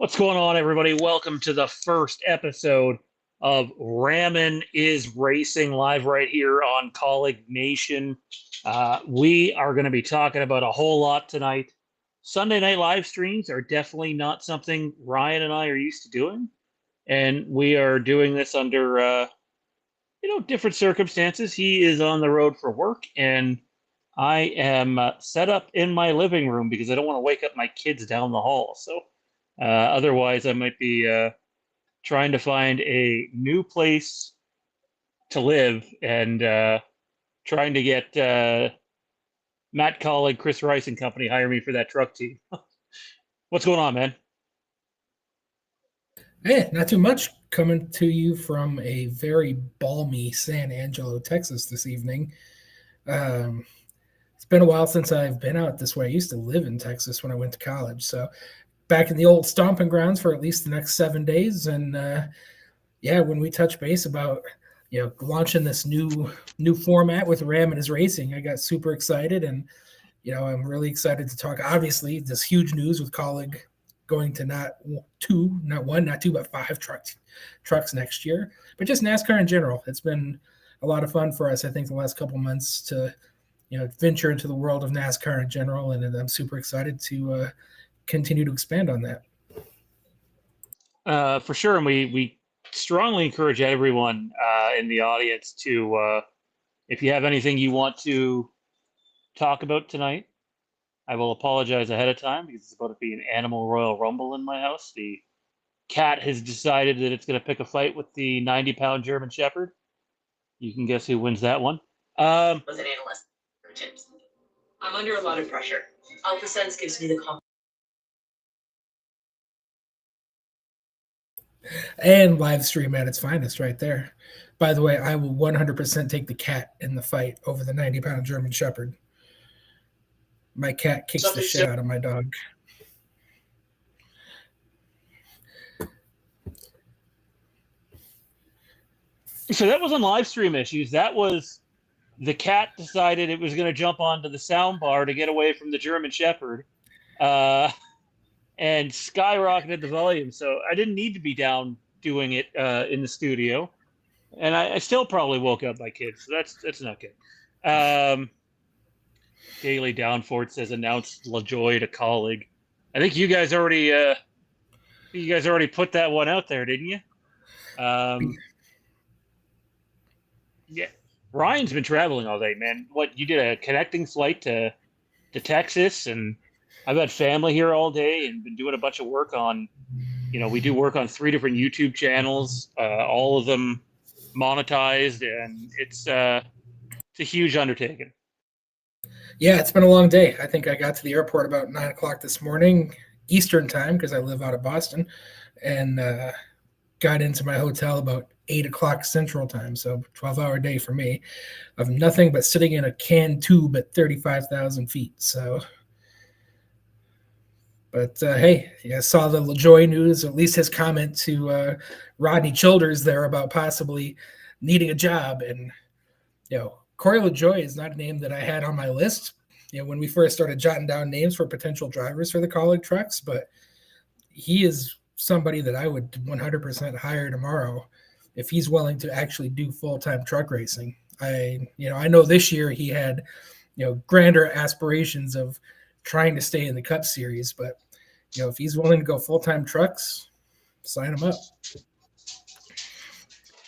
What's going on, everybody? Welcome to the first episode of Rammin is Racing live right here on Kaulignation. We are going to be talking about a whole lot tonight. Sunday night live streams are definitely not something Ryan and I are used to doing, and we are doing this under different circumstances. He is on the road for work, and I am set up in my living room because I don't want to wake up my kids down the hall. So otherwise, I might be trying to find a new place to live and trying to get Matt Kaulig, Chris Rice and company hire me for that truck team. What's going on, man? Hey, not too much. Coming to you from a very balmy San Angelo, Texas this evening. It's been a while since I've been out this way. I used to live in Texas when I went to college. So back in the old stomping grounds for at least the next 7 days. And when we touch base about launching this new format with Ram and his racing, I got super excited, and I'm really excited to talk. Obviously, this huge news with Kaulig going to not one, not two, but 5 trucks next year. But just NASCAR in general, it's been a lot of fun for us. I think the last couple months to venture into the world of NASCAR in general, and I'm super excited to continue to expand on that. For sure, and we strongly encourage everyone in the audience to, if you have anything you want to talk about tonight, I will apologize ahead of time because it's about to be an animal Royal Rumble in my house. The cat has decided that it's going to pick a fight with the 90-pound German Shepherd. You can guess who wins that one. Was an analyst for tips. I'm under a lot of pressure. Alpha Sense gives me the confidence. And live stream at its finest right there. By the way, I will 100% take the cat in the fight over the 90-pound German Shepherd. My cat kicks the shit out of my dog. So that wasn't live stream issues. That was the cat decided it was going to jump onto the sound bar to get away from the German Shepherd and skyrocketed the volume. So I didn't need to be down doing it in the studio. And I still probably woke up my kids. So that's not good. Daily Downfort says announced LaJoy to Kaulig. I think you guys already put that one out there, didn't you? Yeah. Ryan's been traveling all day, man. What, you did a connecting flight to Texas, and I've had family here all day and been doing a bunch of work on, we do work on 3 different YouTube channels, all of them monetized, and it's a huge undertaking. Yeah, it's been a long day. I think I got to the airport about 9 o'clock this morning, Eastern time, because I live out of Boston, and got into my hotel about 8 o'clock Central time, so 12-hour day for me, of nothing but sitting in a canned tube at 35,000 feet. So, but hey, I saw the LaJoy news, at least his comment to Rodney Childers there about possibly needing a job, and Corey LaJoy is not a name that I had on my list, when we first started jotting down names for potential drivers for the Kaulig trucks, but he is somebody that I would 100% hire tomorrow if he's willing to actually do full-time truck racing. I know this year he had, grander aspirations of trying to stay in the Cup Series, but if he's willing to go full-time trucks, sign him up.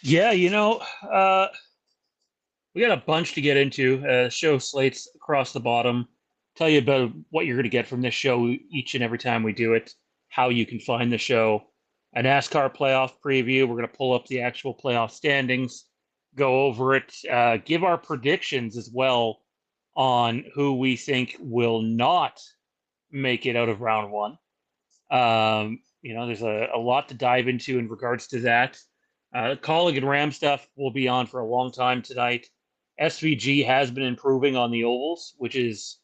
Yeah, we got a bunch to get into. Show slates across the bottom. Tell you about what you're going to get from this show each and every time we do it, how you can find the show. A NASCAR playoff preview. We're going to pull up the actual playoff standings, go over it, give our predictions as well on who we think will not make it out of round one. There's a lot to dive into in regards to that. Kaulig and Ram stuff will be on for a long time tonight. SVG has been improving on the ovals, which is,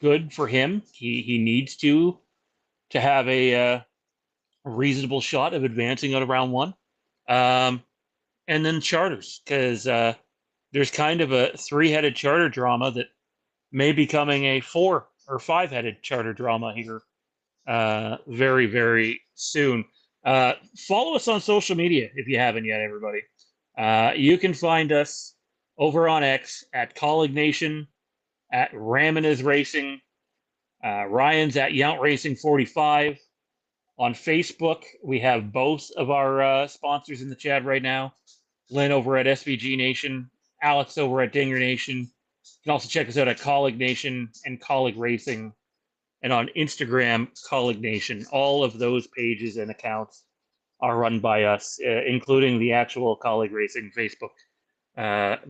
good for him. He needs to have a reasonable shot of advancing out of round one. And then charters, because there's kind of a 3-headed charter drama that may be becoming a 4 or 5-headed charter drama here very, very soon. Follow us on social media if you haven't yet, everybody. You can find us over on X at Kaulignation, at Rammin is Racing, Ryan's at Yount Racing 45. On Facebook, we have both of our sponsors in the chat right now. Lynn over at SVGNation, Alex over at Dingernation. You can also check us out at Kaulignation and Kaulig Racing, and on Instagram, Kaulignation. All of those pages and accounts are run by us, including the actual Kaulig Racing Facebook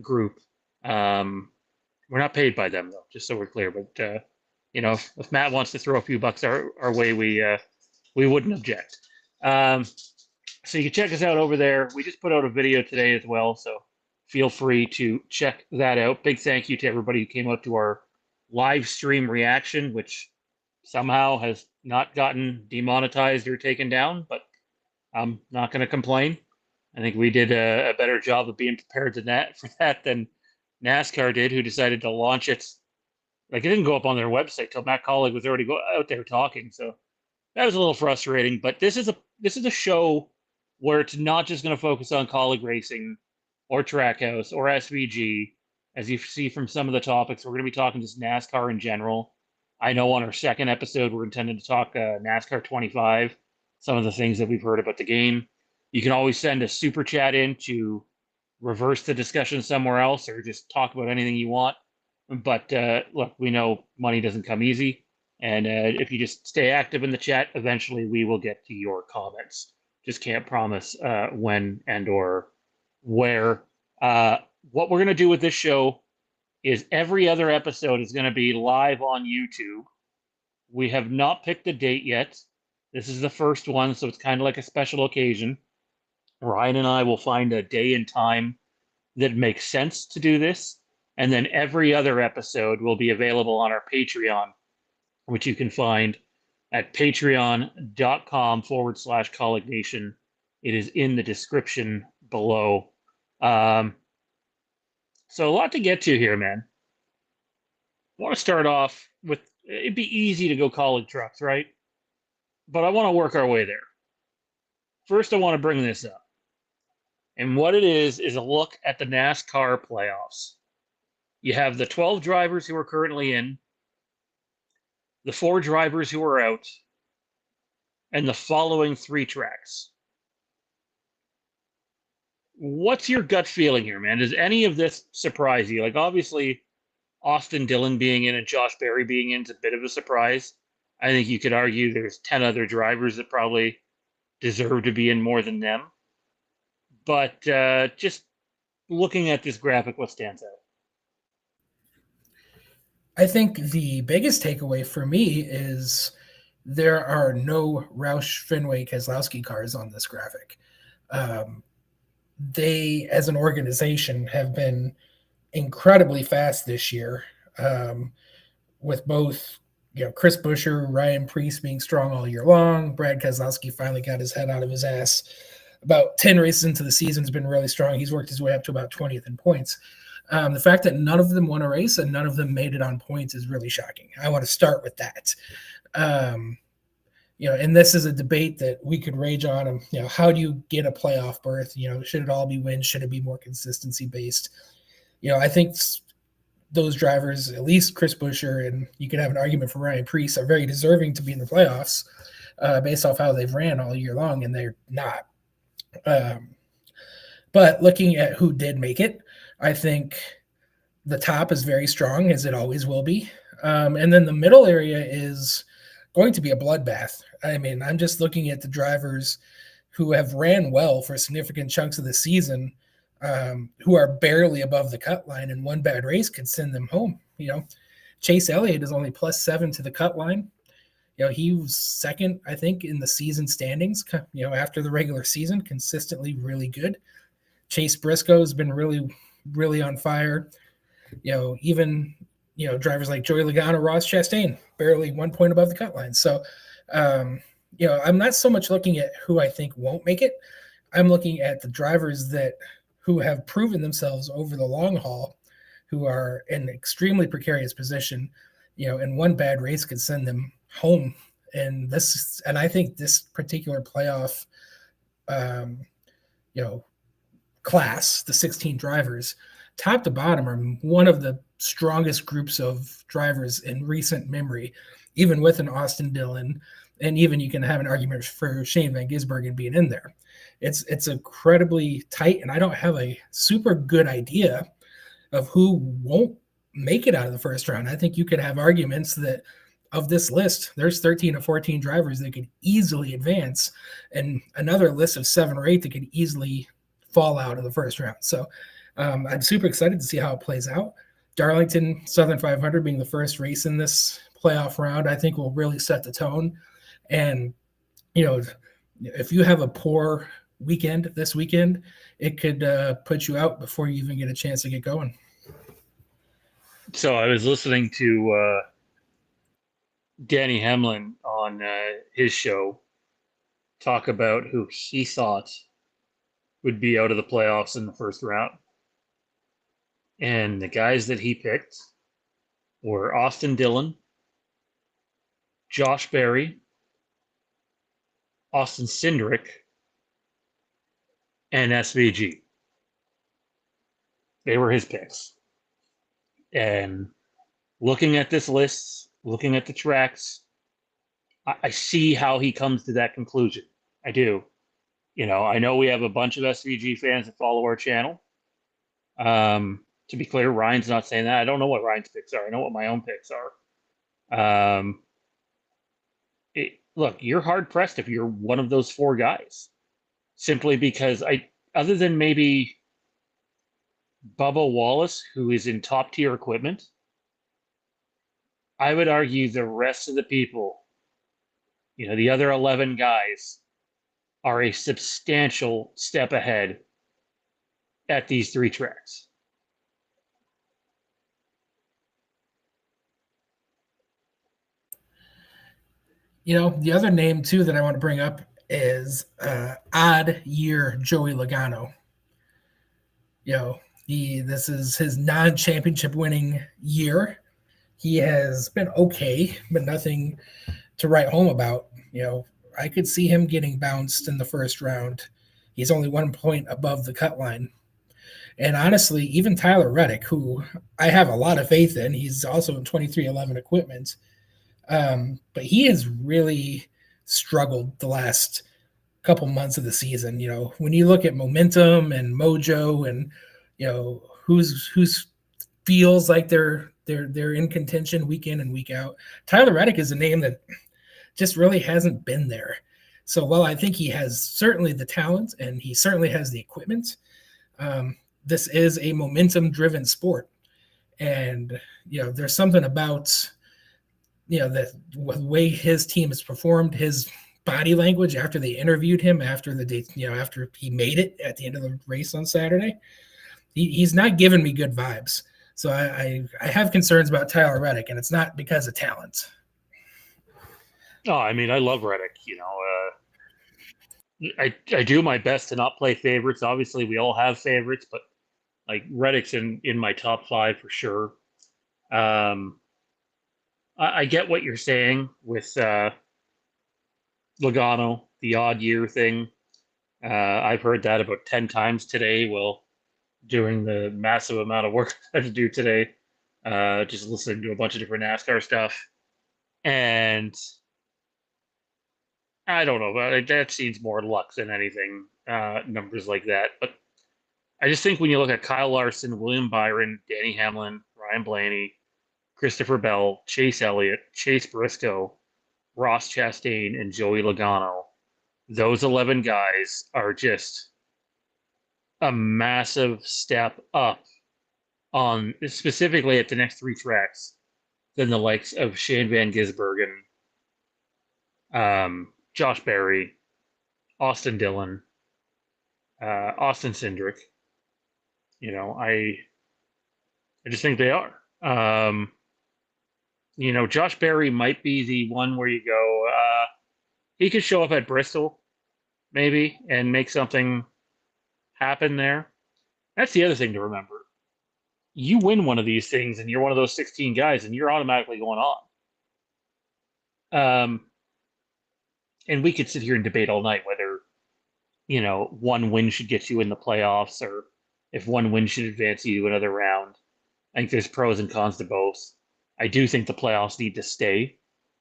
group. We're not paid by them, though, just so we're clear. But, if Matt wants to throw a few bucks our way, we wouldn't object. So you can check us out over there. We just put out a video today as well, so feel free to check that out. Big thank you to everybody who came out to our live stream reaction, which somehow has not gotten demonetized or taken down, but I'm not going to complain. I think we did a better job of being prepared for that than NASCAR did, who decided to launch it. Like, it didn't go up on their website till Matt Kaulig was already out there talking. So that was a little frustrating. But this is a show where it's not just going to focus on Kaulig Racing or Trackhouse or SVG. As you see from some of the topics, we're going to be talking just NASCAR in general. I know on our second episode, we're intending to talk NASCAR 25, some of the things that we've heard about the game. You can always send a super chat in to reverse the discussion somewhere else or just talk about anything you want. But look, we know money doesn't come easy. And if you just stay active in the chat, eventually we will get to your comments. Just can't promise when and or where. What we're going to do with this show is every other episode is going to be live on YouTube. We have not picked a date yet. This is the first one, so it's kind of like a special occasion. Ryan and I will find a day and time that makes sense to do this. And then every other episode will be available on our Patreon, which you can find at patreon.com/Kaulignation. It is in the description below. So a lot to get to here, man. I want to start off with, it'd be easy to go Kaulig trucks, right? But I want to work our way there. First, I want to bring this up. And what it is a look at the NASCAR playoffs. You have the 12 drivers who are currently in, the 4 drivers who are out, and the following 3 tracks. What's your gut feeling here, man? Does any of this surprise you? Like, obviously, Austin Dillon being in and Josh Berry being in is a bit of a surprise. I think you could argue there's 10 other drivers that probably deserve to be in more than them. But just looking at this graphic, what stands out? I think the biggest takeaway for me is there are no Roush Fenway Keselowski cars on this graphic. They, as an organization, have been incredibly fast this year, with both Chris Buescher, Ryan Preece being strong all year long. Brad Keselowski finally got his head out of his ass. About 10 races into the season has been really strong. He's worked his way up to about 20th in points. The fact that none of them won a race and none of them made it on points is really shocking. I want to start with that. And this is a debate that we could rage on. How do you get a playoff berth? Should it all be wins? Should it be more consistency based? I think those drivers, at least Chris Buescher, and you could have an argument for Ryan Preece, are very deserving to be in the playoffs based off how they've ran all year long, and they're not. But looking at who did make it, I think the top is very strong, as it always will be. And then the middle area is going to be a bloodbath. I mean, I'm just looking at the drivers who have ran well for significant chunks of the season, who are barely above the cut line, and one bad race could send them home. Chase Elliott is only +7 to the cut line. He was second, I think, in the season standings, after the regular season, consistently really good. Chase Briscoe has been really, really on fire. Even drivers like Joey Logano, Ross Chastain, barely 1 point above the cut line. So, I'm not so much looking at who I think won't make it. I'm looking at the drivers who have proven themselves over the long haul, who are in an extremely precarious position, and one bad race could send them home And I think this particular playoff, you know, class, the 16 drivers, top to bottom, are one of the strongest groups of drivers in recent memory, even with an Austin Dillon, and even you can have an argument for Shane Van Gisbergen being in there. It's incredibly tight, and I don't have a super good idea of who won't make it out of the first round. I think you could have arguments that of this list, there's 13 or 14 drivers that could easily advance, and another list of 7 or 8 that could easily fall out of the first round. So I'm super excited to see how it plays out. Darlington Southern 500 being the first race in this playoff round, I think will really set the tone. And, you know, if you have a poor weekend this weekend, it could put you out before you even get a chance to get going. So I was listening to Danny Hamlin on his show talk about who he thought would be out of the playoffs in the first round. And the guys that he picked were Austin Dillon, Josh Berry, Austin Cindric, and SVG. They were his picks. And looking at this list, looking at the tracks, I see how he comes to that conclusion. I do. You know, I know we have a bunch of SVG fans that follow our channel. To be clear, Ryan's not saying that. I don't know what Ryan's picks are. I know what my own picks are. Look, you're hard pressed if you're one of those 4 guys, simply because other than maybe Bubba Wallace, who is in top tier equipment, I would argue the rest of the people, you know, the other 11 guys, are a substantial step ahead at these 3 tracks. You know, the other name too that I want to bring up is odd year Joey Logano. You know, this is his non-championship winning year. He has been okay, but nothing to write home about. You know, I could see him getting bounced in the first round. He's only 1 point above the cut line. And honestly, even Tyler Reddick, who I have a lot of faith in, he's also in 2311 equipment. But he has really struggled the last couple months of the season. You know, when you look at momentum and mojo, and you know who's feels like they're in contention week in and week out, Tyler Reddick is a name that just really hasn't been there. So while I think he has certainly the talent and he certainly has the equipment, this is a momentum-driven sport, and you know there's something about the way his team has performed, his body language after they interviewed him after the day, after he made it at the end of the race on Saturday. He's not giving me good vibes. So I have concerns about Tyler Reddick, and it's not because of talent. Oh, I mean, I love Reddick. I do my best to not play favorites. Obviously, we all have favorites, but like Reddick's in my top 5 for sure. I get what you're saying with Logano, the odd year thing. I've heard that about 10 times today while doing the massive amount of work I had to do today, just listening to a bunch of different NASCAR stuff. And I don't know, but that seems more luck than anything, numbers like that. But I just think when you look at Kyle Larson, William Byron, Danny Hamlin, Ryan Blaney, Christopher Bell, Chase Elliott, Chase Briscoe, Ross Chastain, and Joey Logano, those 11 guys are just a massive step up on, specifically at the next 3 tracks, than the likes of Shane Van Gisbergen, Josh Berry, Austin Dillon, Austin Cindric. I just think they are. Josh Berry might be the one where you go, he could show up at Bristol, maybe, and make something happen there. That's the other thing to remember. You win one of these things, and you're one of those 16 guys, and you're automatically going on. and we could sit here and debate all night whether, one win should get you in the playoffs or if one win should advance you to another round. I think there's pros and cons to both. I do think the playoffs need to stay.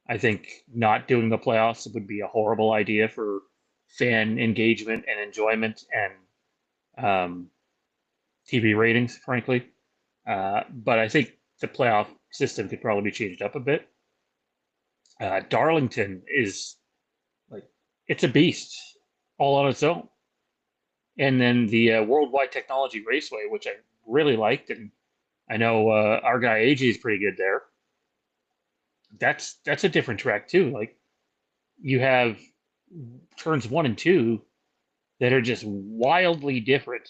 I think not doing the playoffs would be a horrible idea for fan engagement and enjoyment and TV ratings, frankly. But I think the playoff system could probably be changed up a bit. Darlington is like, it's a beast all on its own. And then the Worldwide Technology Raceway, which I really liked, and I know our guy AJ is pretty good there. That's a different track too. Like, you have turns 1 and 2 that are just wildly different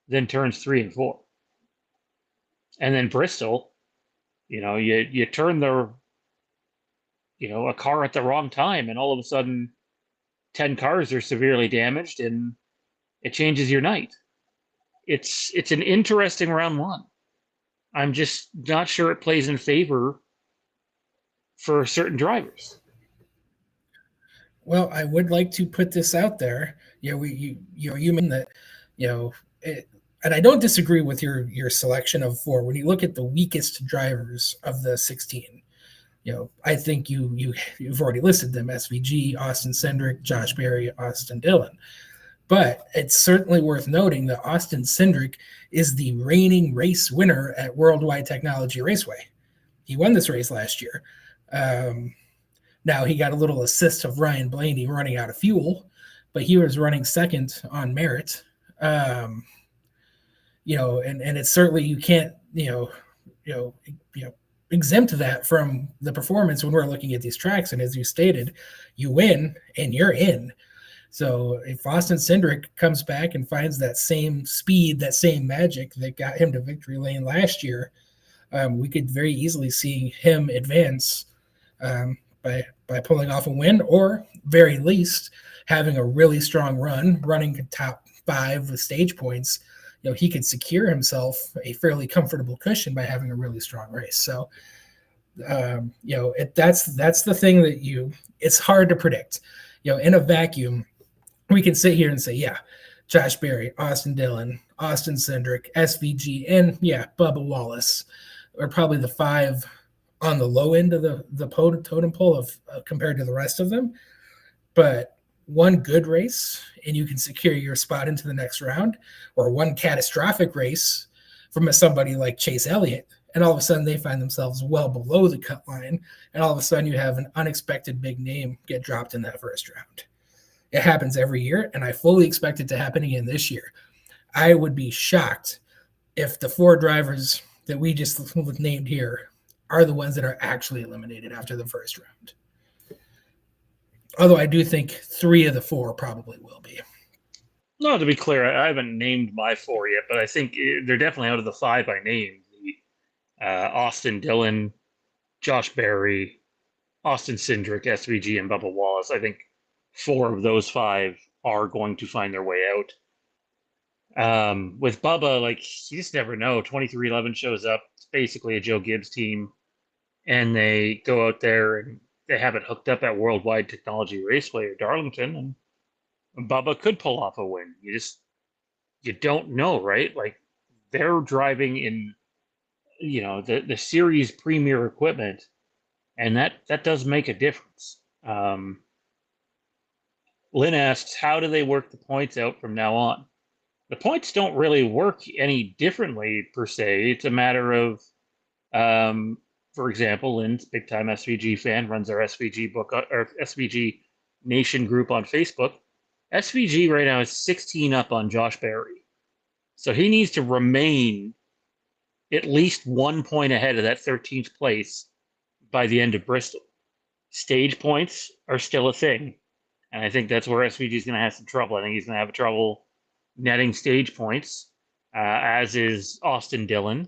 than turns 3 and 4. And then Bristol, you turn a car at the wrong time, and all of a sudden 10 cars are severely damaged, and it changes your night. It's an interesting round 1. I'm just not sure it plays in favor for certain drivers. Well, I would like to put this out there. You mean that, and I don't disagree with your selection of 4. When you look at the weakest drivers of the 16, I think you've already listed them: SVG, Austin Cindric, Josh Berry, Austin Dillon. But it's certainly worth noting that Austin Cindric is the reigning race winner at Worldwide Technology Raceway. He won this race last year. Now he got a little assist of Ryan Blaney running out of fuel, but he was running second on merit. And it's certainly, you can't, exempt that from the performance when we're looking at these tracks. And as you stated, you win and you're in. So if Austin Cindric comes back and finds that same speed, that same magic that got him to victory lane last year, we could very easily see him advance by pulling off a win, or very least having a really strong run, running top 5 with stage points. He could secure himself a fairly comfortable cushion by having a really strong race. So, that's the thing that it's hard to predict. In a vacuum, we can sit here and say, yeah, Josh Berry, Austin Dillon, Austin Cindric, SVG, and Bubba Wallace are probably the 5 on the low end of the totem pole of compared to the rest of them. But one good race and you can secure your spot into the next round, or one catastrophic race from somebody like Chase Elliott, and all of a sudden they find themselves well below the cut line, and all of a sudden you have an unexpected big name get dropped in that first round. It happens every year, and I fully expect it to happen again this year. I would be shocked if the 4 drivers that we just named here are the ones that are actually eliminated after the first round. Although I do think 3 of the 4 probably will be. No, to be clear, I haven't named my 4 yet, but I think they're definitely out of the 5 I named. Austin Dillon, Josh Berry, Austin Cindric, SVG, and Bubba Wallace. I think 4 of those 5 are going to find their way out. With Bubba, you just never know. 2311 shows up. It's basically a Joe Gibbs team, and they go out there and they have it hooked up at Worldwide Technology Raceway or Darlington, and Bubba could pull off a win. You don't know, right? They're driving in, the series premier equipment, and that does make a difference. Lynn asks, how do they work the points out from now on? The points don't really work any differently per se. It's a matter of, for example, Lynn's big time SVG fan, runs our SVG book or SVG Nation group on Facebook. SVG right now is 16 up on Josh Berry. So he needs to remain at least 1 point ahead of that 13th place by the end of Bristol. Stage points are still a thing. And I think that's where SVG is going to have some trouble. I think he's going to have trouble netting stage points, as is Austin Dillon,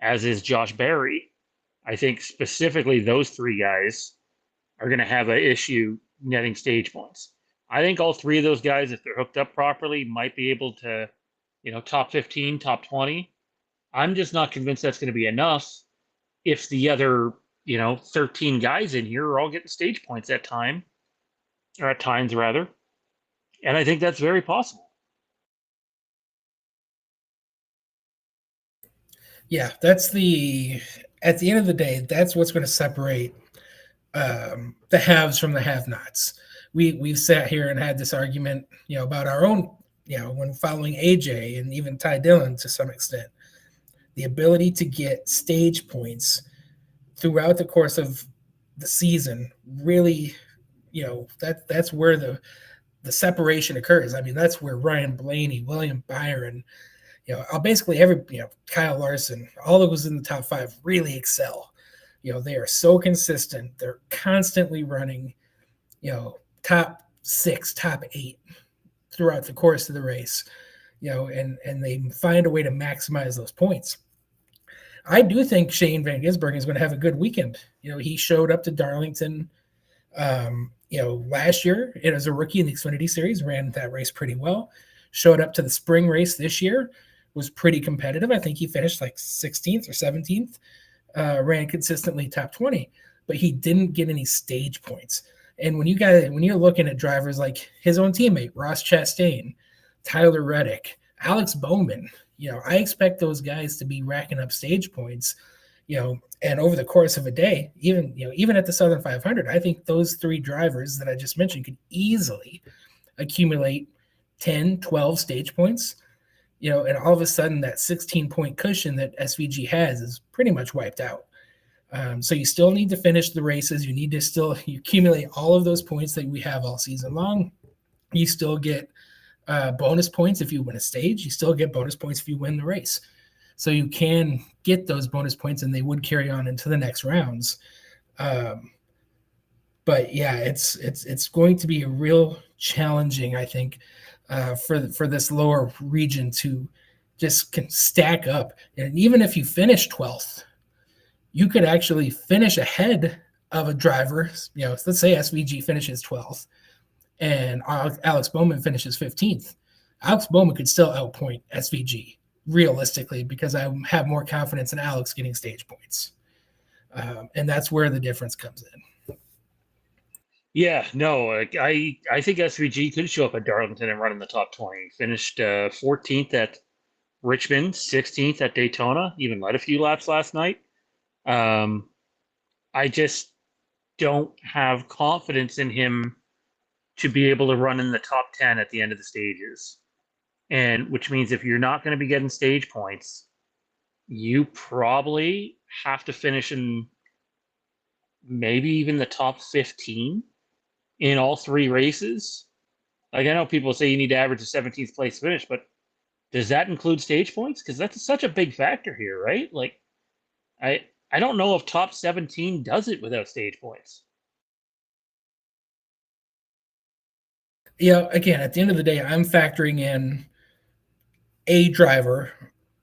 as is Josh Berry. I think specifically those 3 guys are going to have an issue netting stage points. I think all 3 of those guys, if they're hooked up properly, might be able to, top 15, top 20. I'm just not convinced that's going to be enough if the other, 13 guys in here are all getting stage points that time. or at times rather. And I think that's very possible. Yeah, that's at the end of the day, that's what's going to separate the haves from the have-nots. We've sat here and had this argument, about our own, when following AJ and even Ty Dillon to some extent, the ability to get stage points throughout the course of the season really, that's where the separation occurs. I mean, that's where Ryan Blaney, William Byron, basically every, Kyle Larson, all of us in the top 5 really excel. They are so consistent. They're constantly running, top 6, top 8 throughout the course of the race, and they find a way to maximize those points. I do think Shane Van Gisbergen is going to have a good weekend. He showed up to Darlington, last year. It was a rookie in the Xfinity Series, ran that race pretty well. Showed up to the spring race this year, was pretty competitive. I think he finished like 16th or 17th, ran consistently top 20, but he didn't get any stage points. And when you're looking at drivers like his own teammate, Ross Chastain, Tyler Reddick, Alex Bowman, I expect those guys to be racking up stage points, and over the course of a day, even at the Southern 500, I think those 3 drivers that I just mentioned could easily accumulate 10, 12 stage points, and all of a sudden that 16-point cushion that SVG has is pretty much wiped out. So you still need to finish the races. You need to still accumulate all of those points that we have all season long. You still get bonus points if you win a stage. You still get bonus points if you win the race. So you can get those bonus points, and they would carry on into the next rounds. But yeah, it's going to be a real challenging, I think, for this lower region to just stack up. And even if you finish 12th, you could actually finish ahead of a driver. Let's say SVG finishes 12th and Alex Bowman finishes 15th. Alex Bowman could still outpoint SVG realistically, because I have more confidence in Alex getting stage points. And that's where the difference comes in. Yeah, no, I think SVG could show up at Darlington and run in the top 20. Finished 14th at Richmond, 16th at Daytona, even led a few laps last night. I just don't have confidence in him to be able to run in the top 10 at the end of the stages. And which means if you're not going to be getting stage points, you probably have to finish in maybe even the top 15 in all 3 races. Like, I know people say you need to average a 17th place finish, but does that include stage points? Because that's such a big factor here, right? Like, I don't know if top 17 does it without stage points. Again, at the end of the day, I'm factoring in a driver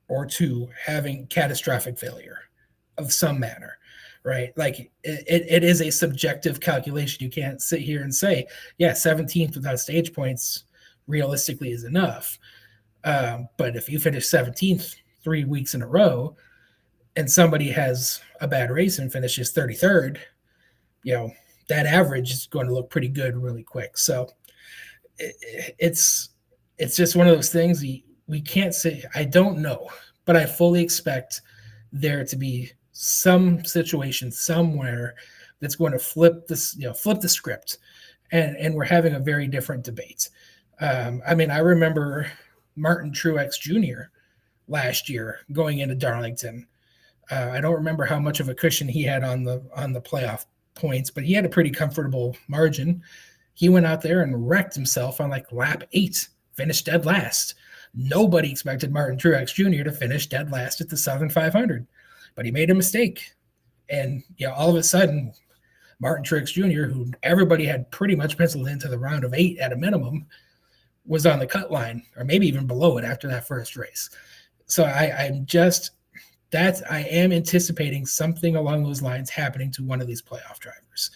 or 2 having catastrophic failure of some manner, right? Like it is a subjective calculation. You can't sit here and say, 17th without stage points realistically is enough. But if you finish 17th 3 weeks in a row and somebody has a bad race and finishes 33rd, that average is going to look pretty good really quick. So it's just one of those things we can't say. I don't know, but I fully expect there to be some situation somewhere that's going to flip the script, and we're having a very different debate. I mean, I remember Martin Truex Jr. last year going into Darlington. I don't remember how much of a cushion he had on the playoff points, but he had a pretty comfortable margin. He went out there and wrecked himself on like lap 8, finished dead last. Nobody expected Martin Truex Jr. to finish dead last at the Southern 500, but he made a mistake. And all of a sudden, Martin Truex Jr., who everybody had pretty much penciled into the round of 8 at a minimum, was on the cut line, or maybe even below it after that first race. So I am anticipating something along those lines happening to one of these playoff drivers.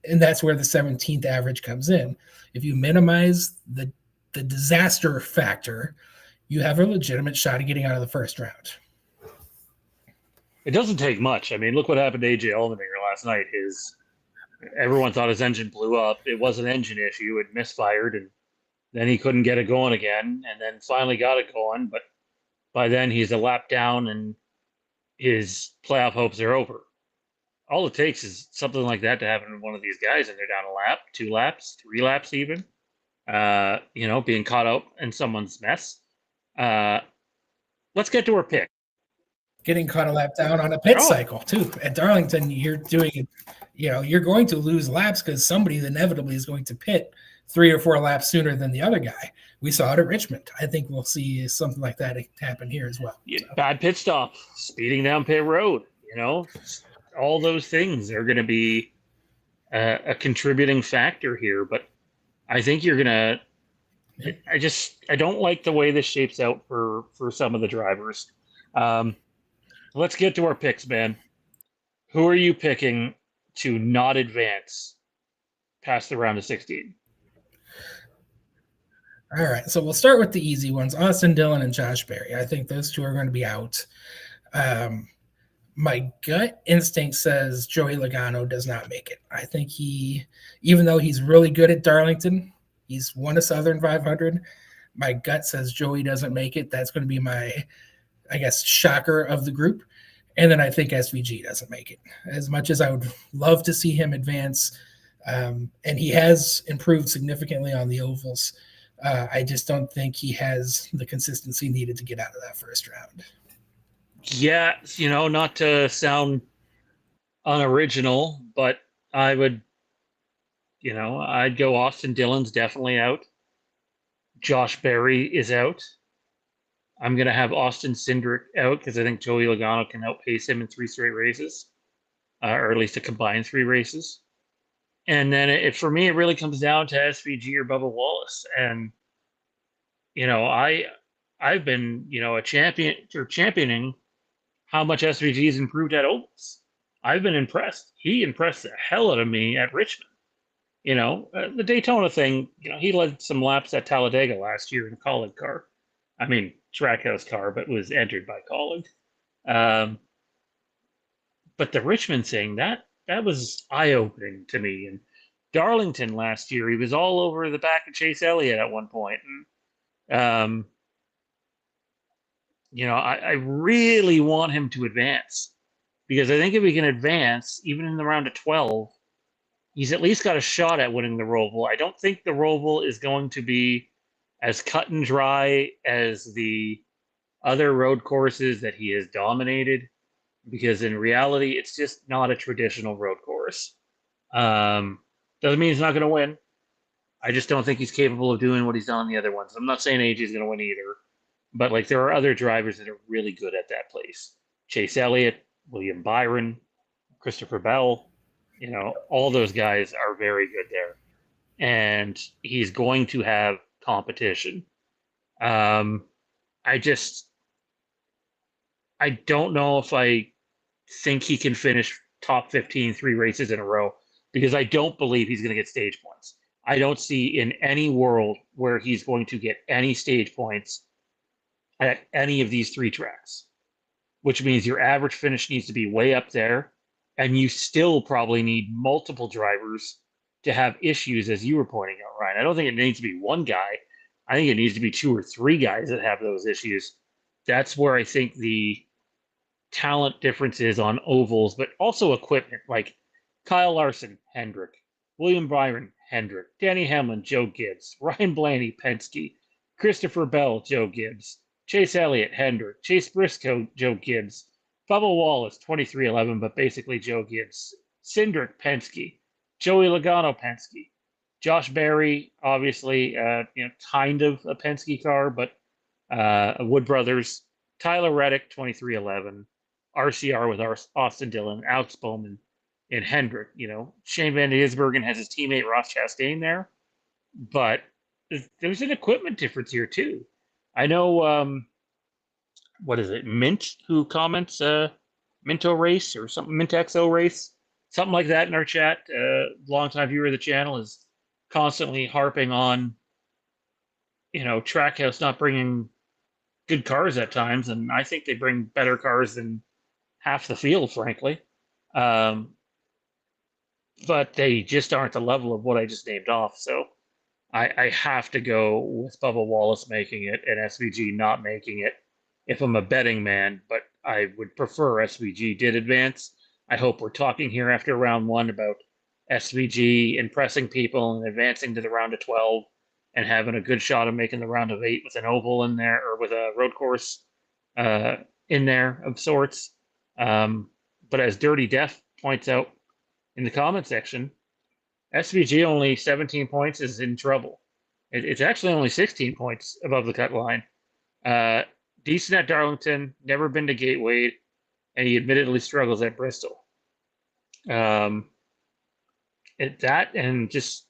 And that's where the 17th average comes in. If you minimize the disaster factor, you have a legitimate shot at getting out of the first round. It doesn't take much. I mean, look what happened to AJ Allmendinger last night. His Everyone thought his engine blew up. It was an engine issue. It misfired, and then he couldn't get it going again, and then finally got it going. But by then, he's a lap down, and his playoff hopes are over. All it takes is something like that to happen to one of these guys, and they're down a lap, 2 laps, 3 laps, even. Being caught out in someone's mess. Let's get to our pick. Getting caught a lap down on a pit cycle too. At Darlington, you're doing it. You're going to lose laps because somebody inevitably is going to pit 3 or 4 laps sooner than the other guy. We saw it at Richmond. I think we'll see something like that happen here as well. Yeah, so. Bad pit stop, speeding down pit road. All those things are going to be a contributing factor here. But I think you're going to. I don't like the way this shapes out for some of the drivers. Let's get to our picks, man. Who are you picking to not advance past the round of 16? All right, so we'll start with the easy ones. Austin Dillon and Josh Berry. I think those two are going to be out. My gut instinct says Joey Logano does not make it. I think even though he's really good at Darlington, he's won a Southern 500. My gut says Joey doesn't make it. That's going to be my, I guess, shocker of the group. And then I think SVG doesn't make it. As much as I would love to see him advance, and he has improved significantly on the ovals, I just don't think he has the consistency needed to get out of that first round. Yeah, not to sound unoriginal, but I would, I'd go Austin Dillon's definitely out. Josh Berry is out. I'm going to have Austin Cindric out because I think Joey Logano can outpace him in 3 straight races, or at least a combined 3 races. And then for me, it really comes down to SVG or Bubba Wallace. And, I've been, a champion or championing how much SVG's improved at ovals. I've been impressed. He impressed the hell out of me at Richmond. The Daytona thing, he led some laps at Talladega last year in a Kaulig car. I mean, Trackhouse car, but was entered by Kaulig. But the Richmond thing, that was eye-opening to me. And Darlington last year, he was all over the back of Chase Elliott at one point. And, I really want him to advance because I think if he can advance, even in the round of 12, he's at least got a shot at winning the Roval. I don't think the Roval is going to be as cut and dry as the other road courses that he has dominated, because in reality, it's just not a traditional road course. Doesn't mean he's not going to win. I just don't think he's capable of doing what he's done on the other ones. I'm not saying AJ is going to win either, but there are other drivers that are really good at that place. Chase Elliott, William Byron, Christopher Bell, all those guys are very good there. And he's going to have competition. I don't know if I think he can finish top 15 3 races in a row because I don't believe he's going to get stage points. I don't see in any world where he's going to get any stage points at any of these 3 tracks, which means your average finish needs to be way up there, and you still probably need multiple drivers to have issues, as you were pointing out, Ryan. I don't think it needs to be one guy. I think it needs to be 2 or 3 guys that have those issues. That's where I think the talent difference is on ovals, but also equipment, like Kyle Larson, Hendrick, William Byron, Hendrick, Danny Hamlin, Joe Gibbs, Ryan Blaney, Penske, Christopher Bell, Joe Gibbs, Chase Elliott, Hendrick, Chase Briscoe, Joe Gibbs, Bubba Wallace, 2311, but basically Joe Gibbs, Cindric, Penske, Joey Logano, Penske, Josh Berry, obviously, kind of a Penske car, but Wood Brothers, Tyler Reddick, 2311, RCR with Austin Dillon, Alex Bowman, and Hendrick. Shane Van Gisbergen has his teammate Ross Chastain there, but there's an equipment difference here too. I know, what is it, Mint, who comments Minto Race or something, Mint XO Race, something like that in our chat. Longtime viewer of the channel is constantly harping on, Trackhouse not bringing good cars at times, and I think they bring better cars than half the field, frankly. but they just aren't the level of what I just named off. So I have to go with Bubba Wallace making it and SVG not making it if I'm a betting man, but I would prefer SVG did advance. I hope we're talking here after round one about SVG impressing people and advancing to the round of 12 and having a good shot of making the round of 8 with an oval in there or with a road course uh, in there of sorts. But as Dirty Death points out in the comment section, SVG only 17 points is in trouble. It's actually only 16 points above the cut line. Decent at Darlington, never been to Gateway, and he admittedly struggles at Bristol. That and just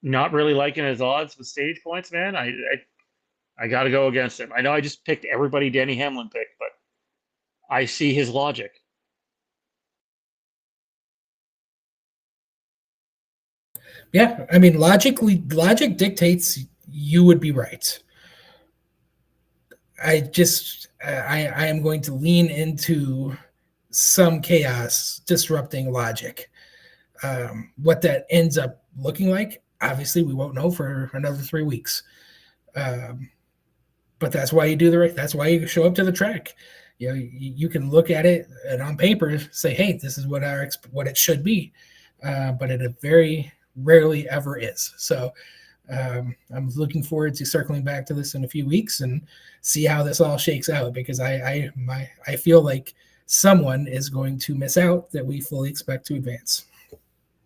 not really liking his odds with stage points, man. I got to go against him. I know I just picked everybody Denny Hamlin picked, but I see his logic. Yeah, I mean, logic dictates you would be right. I am going to lean into some chaos disrupting logic. What that ends up looking like, obviously, we won't know for another 3 weeks. But that's why you do that's why you show up to the track. You know, you can look at it and on paper say, "Hey, this is what it should be," but it very rarely ever is. So I'm looking forward to circling back to this in a few weeks and see how this all shakes out, because I feel like someone is going to miss out that we fully expect to advance.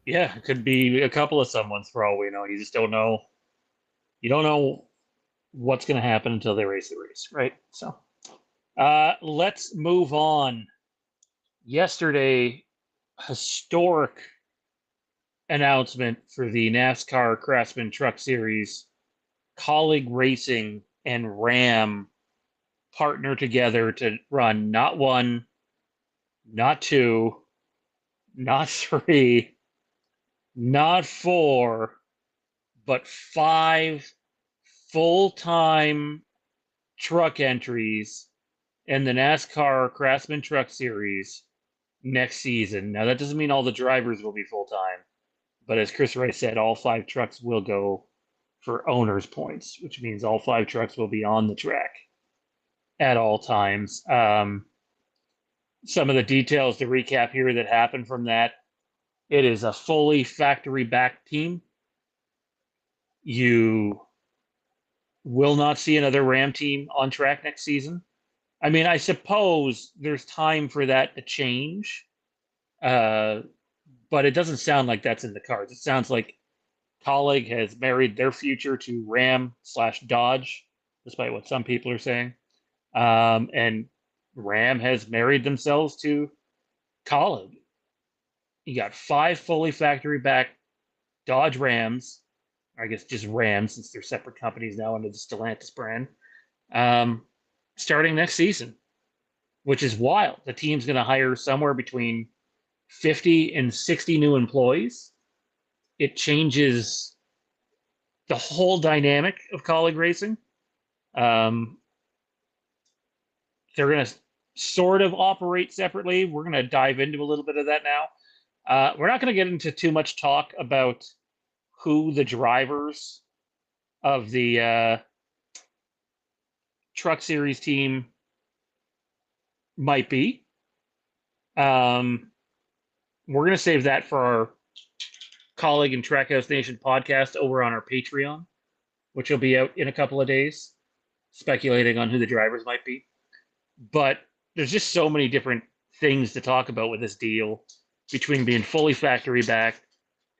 Yeah, it could be a couple of someones for all we know. You just don't know. You don't know what's going to happen until they race the race, right? So let's move on. Yesterday, historic announcement for the NASCAR Craftsman Truck Series. Kaulig Racing and Ram partner together to run not one, not two, not three, not four, but 5 full-time truck entries in the NASCAR Craftsman Truck Series next season. Now, that doesn't mean all the drivers will be full-time, but as Chris Rice said, all 5 trucks will go for owner's points, which means all 5 trucks will be on the track at all times. Some of the details to recap here that happened from that. It is a fully factory-backed team. You will not see another Ram team on track next season. I mean, I suppose there's time for that to change, but it doesn't sound like that's in the cards. It sounds like Kaulig has married their future to Ram/Dodge, despite what some people are saying. And Ram has married themselves to Kaulig. You got 5 fully factory-backed Dodge Rams, or I guess just Rams, since they're separate companies now under the Stellantis brand, starting next season, which is wild. The team's going to hire somewhere between 50 and 60 new employees. It changes the whole dynamic of Kaulig Racing. They're going to sort of operate separately. We're going to dive into a little bit of that now. We're not going to get into too much talk about who the drivers of the Truck Series team might be. We're going to save that for our Kaulig and Trackhouse Nation podcast over on our Patreon, which will be out in a couple of days, speculating on who the drivers might be. But there's just so many different things to talk about with this deal, between being fully factory backed,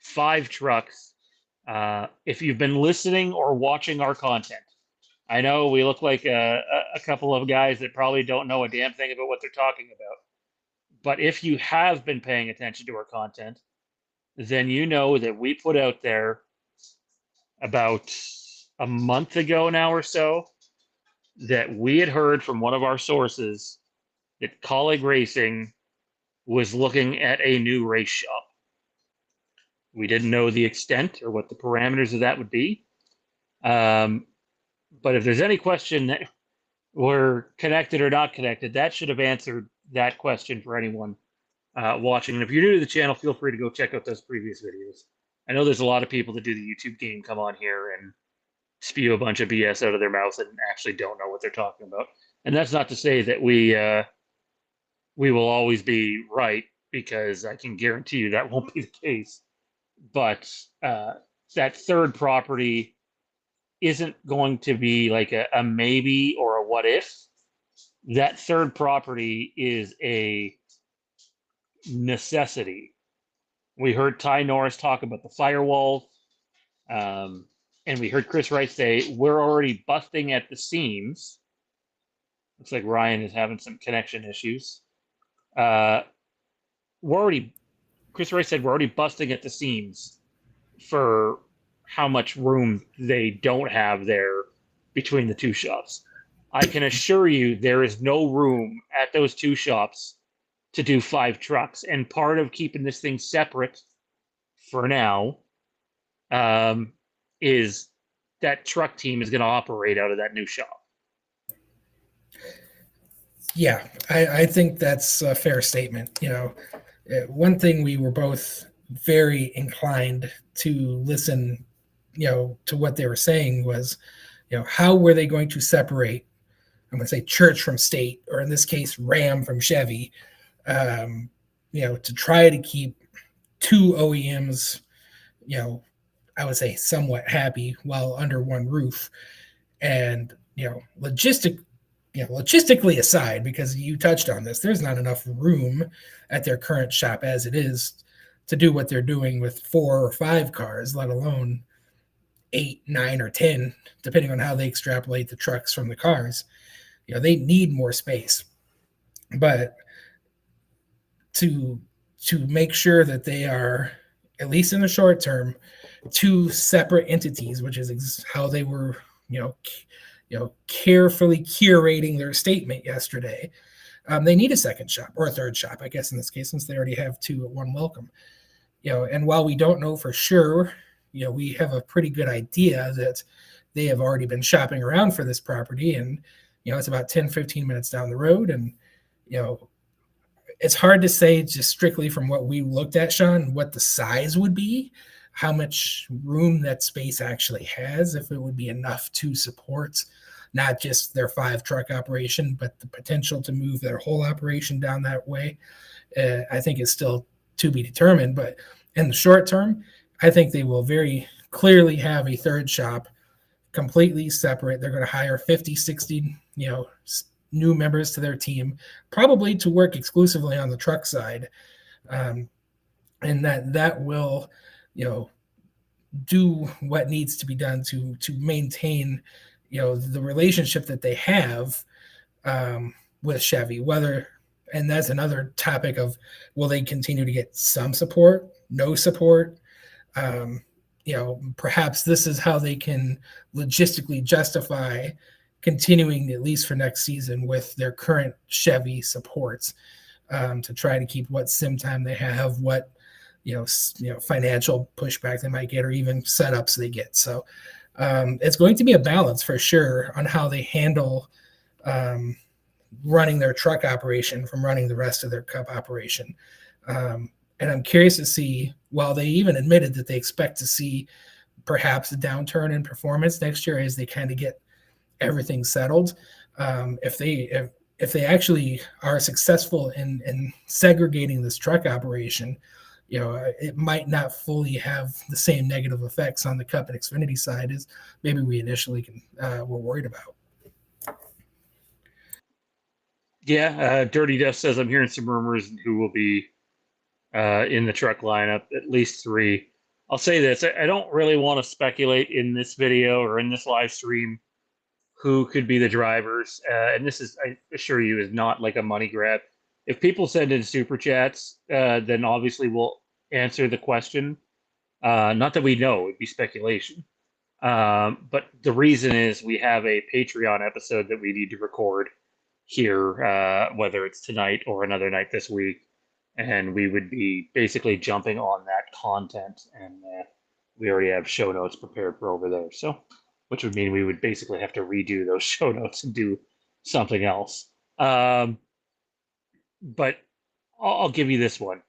5 trucks. If you've been listening or watching our content, I know we look like a couple of guys that probably don't know a damn thing about what they're talking about. But if you have been paying attention to our content, then you know that we put out there about a month ago now or so that we had heard from one of our sources that Kaulig Racing was looking at a new race shop. We didn't know the extent or what the parameters of that would be. But if there's any question that we're connected or not connected, that should have answered that question for anyone watching. And if you're new to the channel, feel free to go check out those previous videos. I know there's a lot of people that do the YouTube game come on here and spew a bunch of BS out of their mouth and actually don't know what they're talking about. And that's not to say that we will always be right, because I can guarantee you that won't be the case. But that third property isn't going to be like a maybe or a what if. That third property is a necessity. We heard Ty Norris talk about the firewall, and we heard Chris Wright say we're already busting at the seams. Looks like Ryan is having some connection issues. Chris Wright said we're already busting at the seams for how much room they don't have there between the two shops. I can assure you there is no room at those two shops to do 5 trucks. And part of keeping this thing separate for now is that truck team is going to operate out of that new shop. Yeah, I think that's a fair statement. One thing we were both very inclined to listen, to what they were saying was, how were they going to separate, I'm going to say church from state, or in this case, Ram from Chevy, to try to keep two OEMs, I would say somewhat happy while under one roof. And, logistically aside, because you touched on this, there's not enough room at their current shop as it is to do what they're doing with 4 or 5 cars, let alone 8, 9, or 10, depending on how they extrapolate the trucks from the cars. They need more space. But to make sure that they are, at least in the short term, 2 separate entities, which is how they were, carefully curating their statement yesterday. They need a second shop, or a third shop, I guess, in this case, since they already have 2 at one welcome. And while we don't know for sure, we have a pretty good idea that they have already been shopping around for this property, and it's about 10-15 minutes down the road. And it's hard to say just strictly from what we looked at, Shawn, what the size would be, how much room that space actually has, if it would be enough to support not just their 5 truck operation, but the potential to move their whole operation down that way. I think is still to be determined. But in the short term, I think they will very clearly have a third shop completely separate. They're going to hire 50, 60, new members to their team, probably to work exclusively on the truck side. And that will, do what needs to be done to maintain, the relationship that they have with Chevy, and that's another topic of, will they continue to get some support, no support? Perhaps this is how they can logistically justify continuing, at least for next season, with their current Chevy supports, to try to keep what sim time they have, what financial pushback they might get, or even setups they get. So it's going to be a balance for sure on how they handle running their truck operation from running the rest of their cup operation. And I'm curious to see, while they even admitted that they expect to see perhaps a downturn in performance next year as they kind of get everything settled, if they actually are successful in segregating this truck operation, it might not fully have the same negative effects on the Cup and Xfinity side as maybe we initially were worried about. Yeah, Dirty Death says, I'm hearing some rumors who will be in the truck lineup, at least 3. I'll say this, I don't really want to speculate in this video or in this live stream who could be the drivers. And this is, I assure you, is not like a money grab. If people send in super chats, then obviously we'll answer the question. Not that we know, it'd be speculation. But the reason is we have a Patreon episode that we need to record here, whether it's tonight or another night this week. And we would be basically jumping on that content. And we already have show notes prepared for over there. So, which would mean we would basically have to redo those show notes and do something else. But I'll give you this one.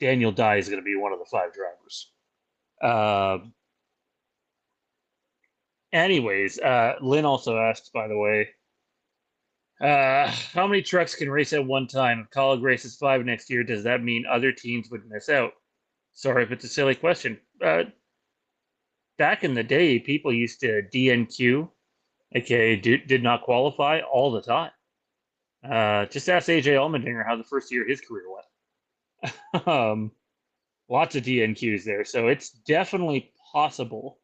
Daniel Dye is going to be one of the 5 drivers. Uh, anyways, Lynn also asked, by the way, how many trucks can race at one time? If Kaulig races 5 next year, does that mean other teams would miss out? Sorry if it's a silly question. Back in the day, people used to DNQ, aka did not qualify all the time. Just ask AJ Allmendinger how the first year of his career went. Lots of DNQs there, so it's definitely possible.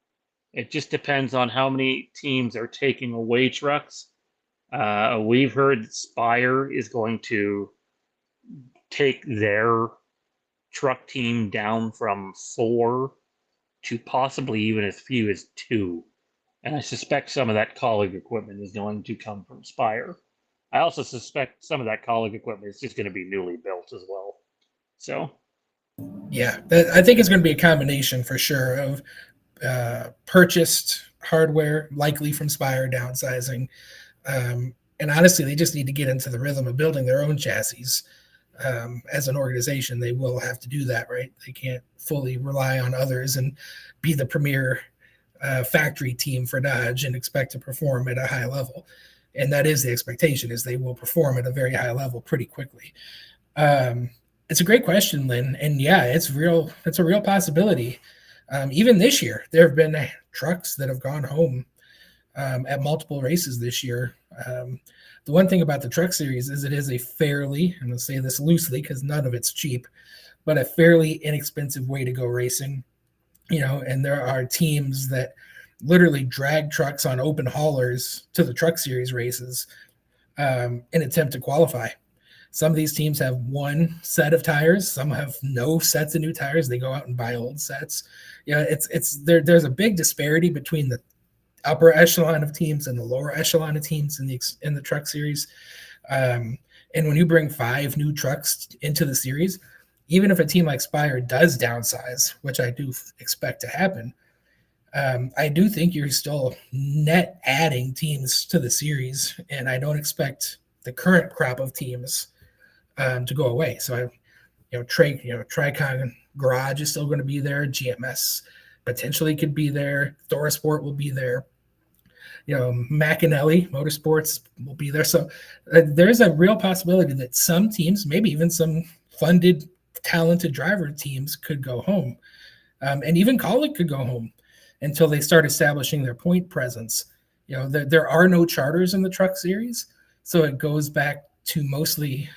It just depends on how many teams are taking away trucks. We've heard Spire is going to take their truck team down from 4 to possibly even as few as 2. And I suspect some of that Kaulig equipment is going to come from Spire. I also suspect some of that Kaulig equipment is just going to be newly built as well. So, yeah, I think it's going to be a combination for sure of purchased hardware, likely from Spire downsizing. And honestly, they just need to get into the rhythm of building their own chassis. As an organization, they will have to do that, right? They can't fully rely on others and be the premier factory team for Dodge and expect to perform at a high level. And that is the expectation, is they will perform at a very high level pretty quickly. It's a great question, Lynn. And yeah, it's real. It's a real possibility. Even this year, there have been trucks that have gone home at multiple races this year. The one thing about the Truck Series is it is a fairly, and I'll say this loosely because none of it's cheap, but a fairly inexpensive way to go racing. And there are teams that literally drag trucks on open haulers to the Truck Series races in attempt to qualify. Some of these teams have one set of tires. Some have no sets of new tires. They go out and buy old sets. There's a big disparity between the upper echelon of teams and the lower echelon of teams in the Truck Series. And when you bring 5 new trucks into the series, even if a team like Spire does downsize, which I do expect to happen, I do think you're still net adding teams to the series, and I don't expect the current crop of teams to go away. So Tricon Garage is still going to be there. GMS potentially could be there. Thorsport will be there. McAnally Motorsports will be there. So there's a real possibility that some teams, maybe even some funded, talented driver teams, could go home. And even Kaulig could go home until they start establishing their point presence. There are no charters in the Truck Series, so it goes back to mostly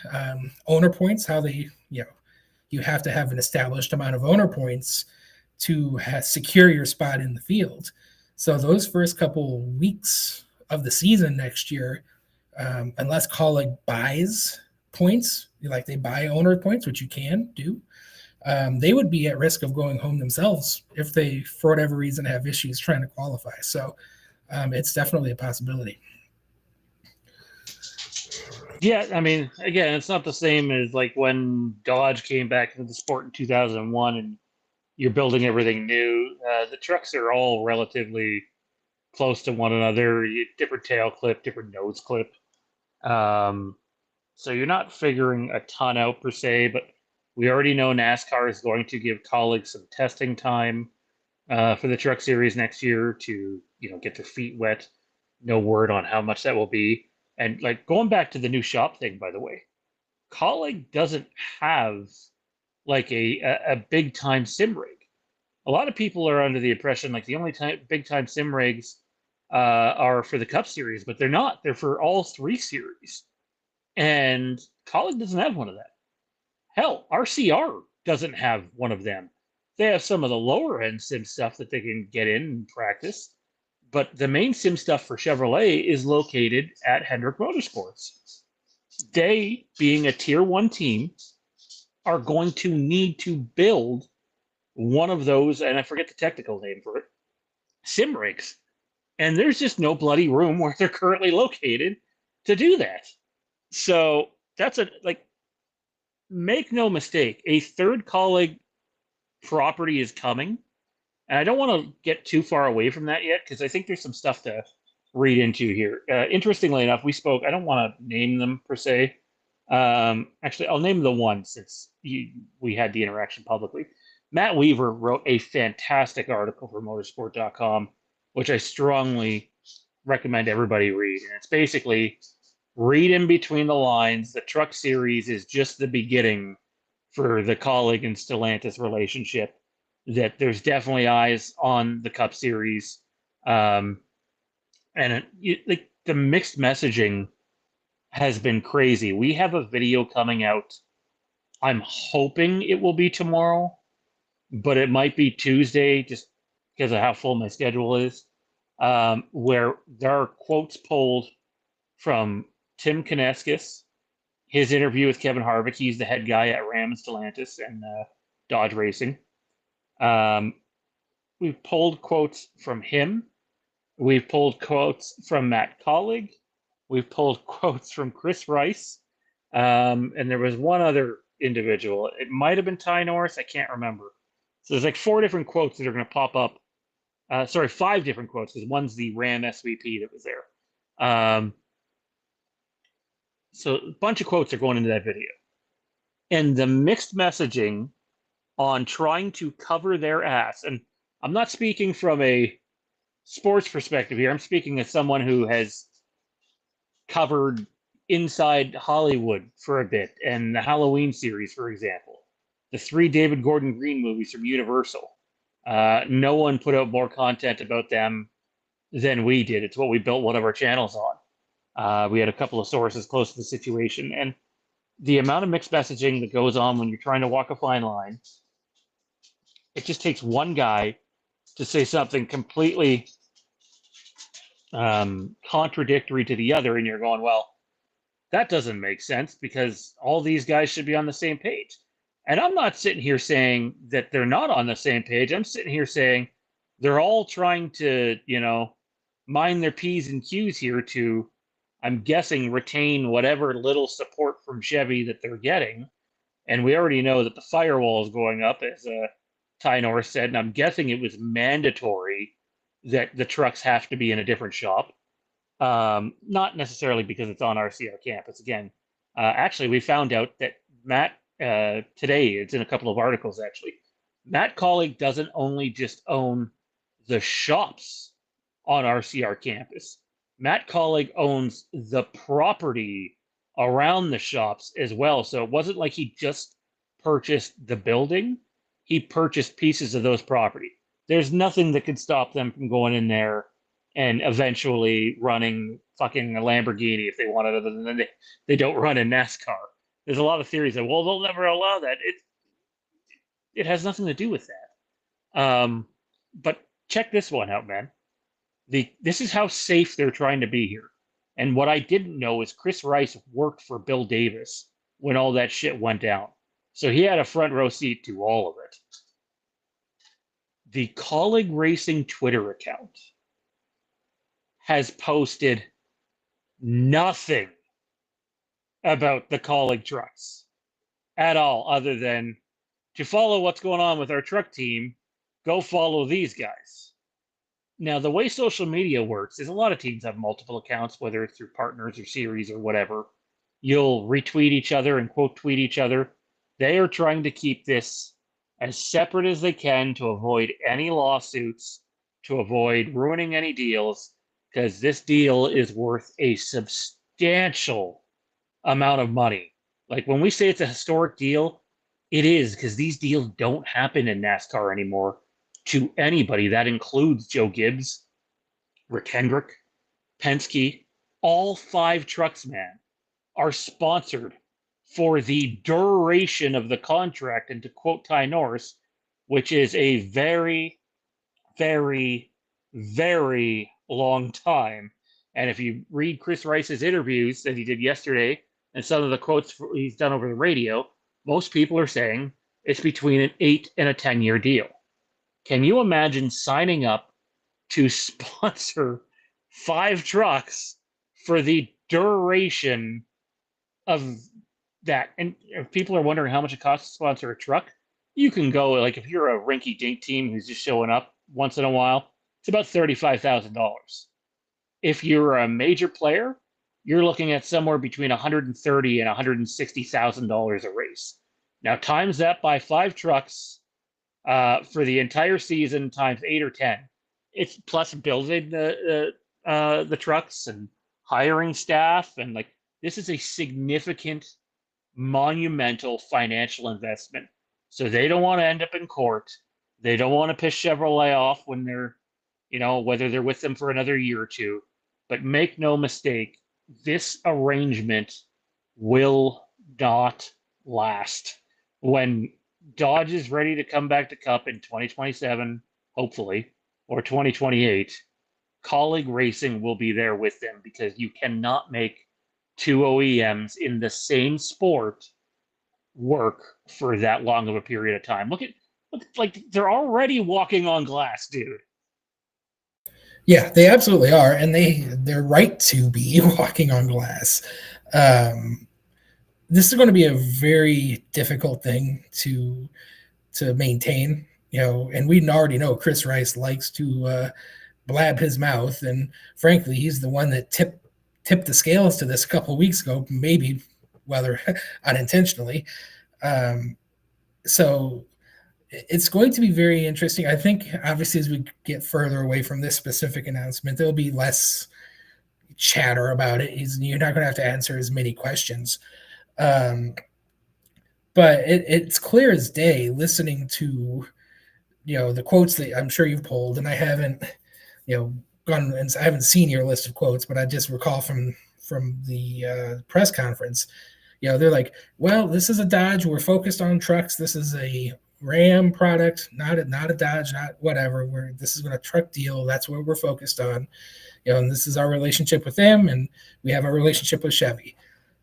owner points. How they, you have to have an established amount of owner points to secure your spot in the field. So those first couple weeks of the season next year, unless Kaulig buys points, like they buy owner points, which you can do, they would be at risk of going home themselves if they, for whatever reason, have issues trying to qualify. So it's definitely a possibility. Yeah, I mean, again, it's not the same as like when Dodge came back into the sport in 2001 and you're building everything new. The trucks are all relatively close to one another, different tail clip, different nose clip. So you're not figuring a ton out per se, but we already know NASCAR is going to give Kaulig some testing time for the Truck Series next year to get their feet wet. No word on how much that will be. And like going back to the new shop thing, by the way, Kaulig doesn't have like a big time sim rig. A lot of people are under the impression like the only big time sim rigs are for the Cup Series, but they're not. They're for all 3 series. And Kaulig doesn't have one of that. Hell, RCR doesn't have one of them. They have some of the lower end sim stuff that they can get in and practice. But the main sim stuff for Chevrolet is located at Hendrick Motorsports. They, being a tier 1 team, are going to need to build one of those, and I forget the technical name for it, sim rigs. And there's just no bloody room where they're currently located to do that. So that's make no mistake, a third Kaulig property is coming. And I don't want to get too far away from that yet because I think there's some stuff to read into here. Interestingly enough, we spoke, I don't want to name them per se, Actually, I'll name the one since we had the interaction publicly. Matt Weaver wrote a fantastic article for motorsport.com, which I strongly recommend everybody read. And it's basically read in between the lines. The Truck Series is just the beginning for the Kaulig and Stellantis relationship. That there's definitely eyes on the Cup Series, and like the mixed messaging has been crazy. We have a video coming out. I'm hoping it will be tomorrow, but it might be Tuesday just because of how full my schedule is. Where there are quotes pulled from Tim Koneskis, his interview with Kevin Harvick. He's the head guy at Ram and Stellantis and Dodge Racing. We've pulled quotes from him. We've pulled quotes from Matt Kaulig. We've pulled quotes from Chris Rice. And there was one other individual. It might have been Ty Norris. I can't remember. So there's like 4 different quotes that are going to pop up. Sorry, 5 different quotes because one's the Ram SVP that was there. So a bunch of quotes are going into that video. And the mixed messaging on trying to cover their ass, and I'm not speaking from a sports perspective here. I'm speaking as someone who has covered inside Hollywood for a bit and the Halloween series, for example, the 3 David Gordon Green movies from Universal. No one put out more content about them than we did. It's what we built one of our channels on. We had a couple of sources close to the situation, and the amount of mixed messaging that goes on when you're trying to walk a fine line, it just takes one guy to say something completely contradictory to the other, and you're going, well, that doesn't make sense because all these guys should be on the same page. And I'm not sitting here saying that they're not on the same page. I'm sitting here saying they're all trying to, mind their P's and Q's here to, I'm guessing, retain whatever little support from Chevy that they're getting. And we already know that the firewall is going up, as Ty Norris said, and I'm guessing it was mandatory that the trucks have to be in a different shop. Not necessarily because it's on RCR campus. Again, actually, we found out that Matt, today, it's in a couple of articles actually, Matt Kaulig doesn't only just own the shops on RCR campus. Matt Kaulig owns the property around the shops as well. So it wasn't like he just purchased the building. He purchased pieces of those property. There's nothing that could stop them from going in there and eventually running fucking a Lamborghini if they wanted, other than they don't run in NASCAR. There's a lot of theories that, well, they'll never allow that. It has nothing to do with that. But check this one out, man. This is how safe they're trying to be here. And what I didn't know is Chris Rice worked for Bill Davis when all that shit went down. So he had a front row seat to all of it. The Kaulig Racing Twitter account has posted nothing about the Kaulig trucks at all, other than to follow what's going on with our truck team, go follow these guys. Now, the way social media works is a lot of teams have multiple accounts, whether it's through partners or series or whatever. You'll retweet each other and quote tweet each other. They are trying to keep this as separate as they can to avoid any lawsuits, to avoid ruining any deals, because this deal is worth a substantial amount of money. Like when we say it's a historic deal, it is, because these deals don't happen in NASCAR anymore to anybody. That includes Joe Gibbs, Rick Hendrick, Penske. All 5 trucks, man, are sponsored for the duration of the contract. And to quote Ty Norris, which is a very, very, very long time. And if you read Chris Rice's interviews that he did yesterday and some of the quotes he's done over the radio, most people are saying it's between an 8 and a 10-year deal. Can you imagine signing up to sponsor 5 trucks for the duration of that? And if people are wondering how much it costs to sponsor a truck, you can go, like, if you're a rinky-dink team who's just showing up once in a while, it's about $35,000. If you're a major player, you're looking at somewhere between $130,000 and $160,000 a race. Now times that by 5 trucks for the entire season times 8 or 10. It's plus building the trucks and hiring staff, and like this is a significant, monumental financial investment. So they don't want to end up in court. They don't want to piss Chevrolet off when they're, whether they're with them for another year or two. But make no mistake, this arrangement will not last. When Dodge is ready to come back to Cup in 2027, hopefully, or 2028, Kaulig Racing will be there with them, because you cannot make 2 OEMs in the same sport work for that long of a period of time. Look, like they're already walking on glass, dude. Yeah, they absolutely are, and they're right to be walking on glass. This is going to be a very difficult thing to maintain, and we already know Chris Rice likes to blab his mouth, and frankly, he's the one that tipped the scales to this a couple of weeks ago, maybe whether unintentionally. So it's going to be very interesting. I think, obviously, as we get further away from this specific announcement, there'll be less chatter about it. You're not going to have to answer as many questions. But it's clear as day listening to, the quotes that I'm sure you've pulled, and I haven't, gone and I haven't seen your list of quotes, but I just recall from the press conference, they're like, well, this is a Dodge. We're focused on trucks. This is a Ram product, not a Dodge, not whatever. This is a truck deal. That's what we're focused on. And this is our relationship with them, and we have a relationship with Chevy.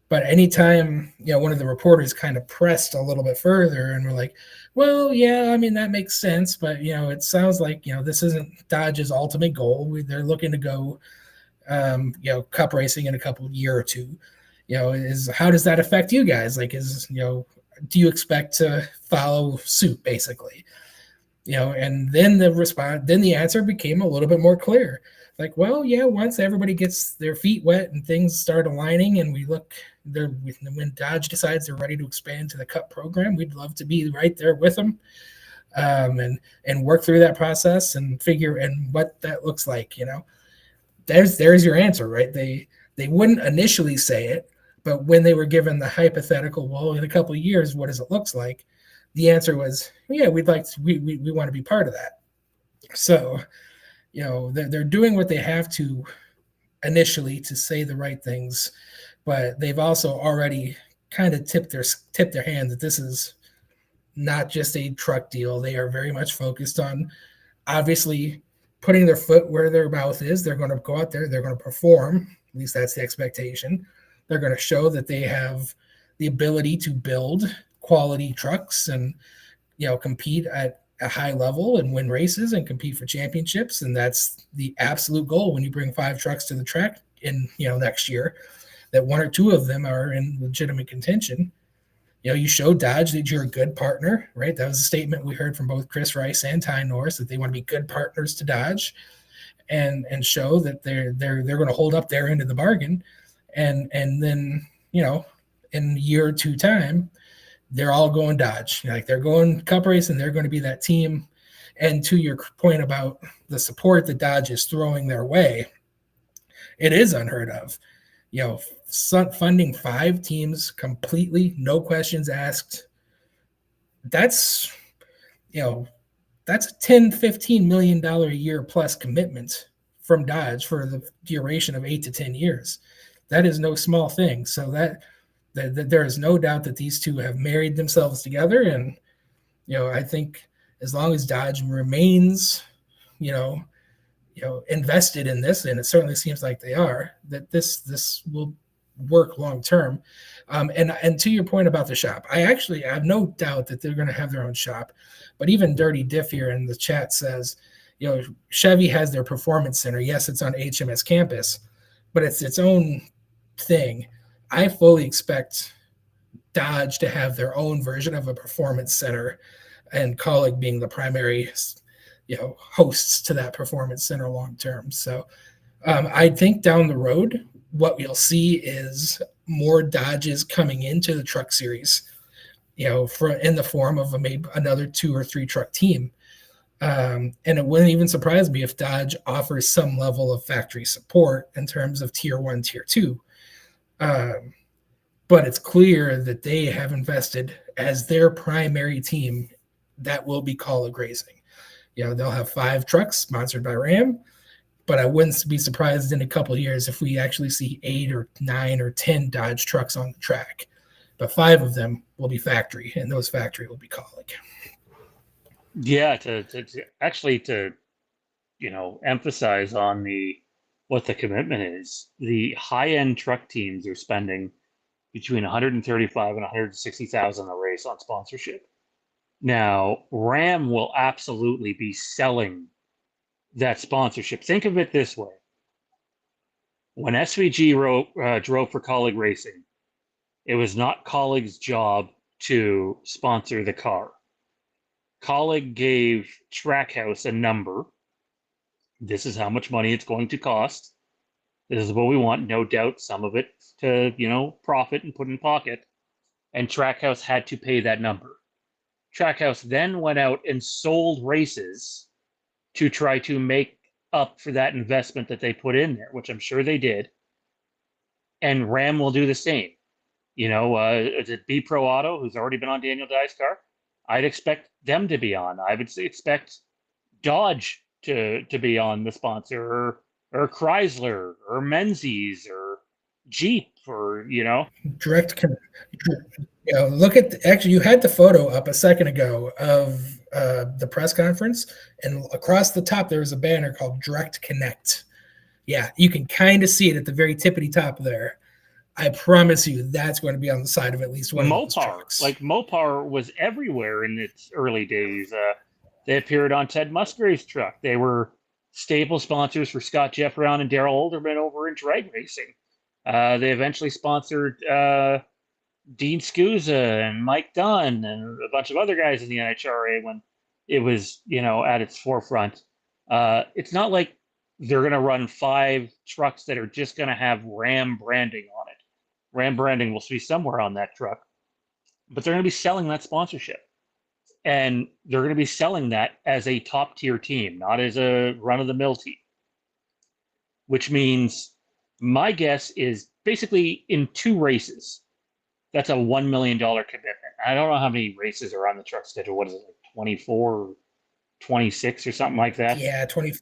But anytime, one of the reporters kind of pressed a little bit further, and we're like, well, yeah, I mean, that makes sense. But, it sounds like, this isn't Dodge's ultimate goal. They're looking to go, Cup racing in a couple year or two. How does that affect you guys? Like, do you expect to follow suit, basically? And then the answer became a little bit more clear. Like, well, yeah, once everybody gets their feet wet and things start aligning, and we look there, when Dodge decides they're ready to expand to the Cup program, we'd love to be right there with them, and work through that process and figure and what that looks like. There's your answer, right? They wouldn't initially say it, but when they were given the hypothetical, well, in a couple of years, what does it looks like? The answer was, yeah, we want to be part of that. So, they're doing what they have to initially to say the right things, but they've also already kind of tipped their hand that this is not just a truck deal. They are very much focused on, obviously, putting their foot where their mouth is. They're going to go out there. They're going to perform. At least that's the expectation. They're going to show that they have the ability to build quality trucks and, compete at a high level and win races and compete for championships. And that's the absolute goal when you bring 5 trucks to the track in, next year, that 1 or 2 of them are in legitimate contention. You show Dodge that you're a good partner, right? That was a statement we heard from both Chris Rice and Ty Norris, that they want to be good partners to Dodge, and show that they're going to hold up their end of the bargain. And then, in a year or 2 time, they're all going Dodge. Like, they're going Cup racing, they're going to be that team. And to your point about the support that Dodge is throwing their way, it is unheard of. Funding 5 teams completely, no questions asked. That's a $10-15 million a year plus commitment from Dodge for the duration of 8 to 10 years. That is no small thing. So that there is no doubt that these two have married themselves together. And, I think as long as Dodge remains, invested in this, and it certainly seems like they are, that this will work long term. And to your point about the shop, I have no doubt that they're going to have their own shop. But even Dirty Diff here in the chat says, Chevy has their performance center. Yes, it's on HMS campus, but it's its own thing. I fully expect Dodge to have their own version of a performance center, and Kaulig being the primary, hosts to that performance center long term. So I think down the road, what you'll see is more Dodges coming into the Truck Series, in the form of maybe another 2 or 3 truck team. And it wouldn't even surprise me if Dodge offers some level of factory support in terms of tier 1, tier 2. But it's clear that they have invested as their primary team that will be Kaulig Racing. They'll have 5 trucks sponsored by Ram, but I wouldn't be surprised in a couple of years if we actually see 8 or 9 or 10 Dodge trucks on the track. But 5 of them will be factory, and those factory will be Kaulig. Yeah, to emphasize on what the commitment is. The high-end truck teams are spending between 135 and 160,000 a race on sponsorship. Now, Ram will absolutely be selling that sponsorship. Think of it this way. When SVG drove for Kaulig Racing, it was not Kaulig's job to sponsor the car. Kaulig gave Trackhouse a number. This is how much money it's going to cost. This is what we want. No doubt some of it to, profit and put in pocket. And Trackhouse had to pay that number. Trackhouse then went out and sold races to try to make up for that investment that they put in there, which I'm sure they did. And Ram will do the same. Is it B Pro Auto, who's already been on Daniel Dye's car? I'd expect them to be on. I would expect Dodge to be on the sponsor, or Chrysler, or Menzies, or Jeep, or direct. Look at actually, you had the photo up a second ago of the press conference, and across the top there was a banner called Direct Connect. Yeah, you can kind of see it at the very tippity top there. I promise you that's going to be on the side of at least one of those trucks. Like Mopar was everywhere in its early days. They appeared on Ted Musgrave's truck. They were staple sponsors for Scott Jeff Brown and Daryl Olderman over in drag racing. They eventually sponsored Dean Scusa and Mike Dunn and a bunch of other guys in the NHRA when it was, at its forefront. It's not like they're going to run 5 trucks that are just going to have Ram branding on it. Ram branding will be somewhere on that truck, but they're going to be selling that sponsorship. And they're going to be selling that as a top tier team, not as a run-of-the-mill team. Which means my guess is basically in 2 races, that's a $1 million commitment. I don't know how many races are on the truck schedule. What is it, like 24 or 26 or something like that? Yeah, 20.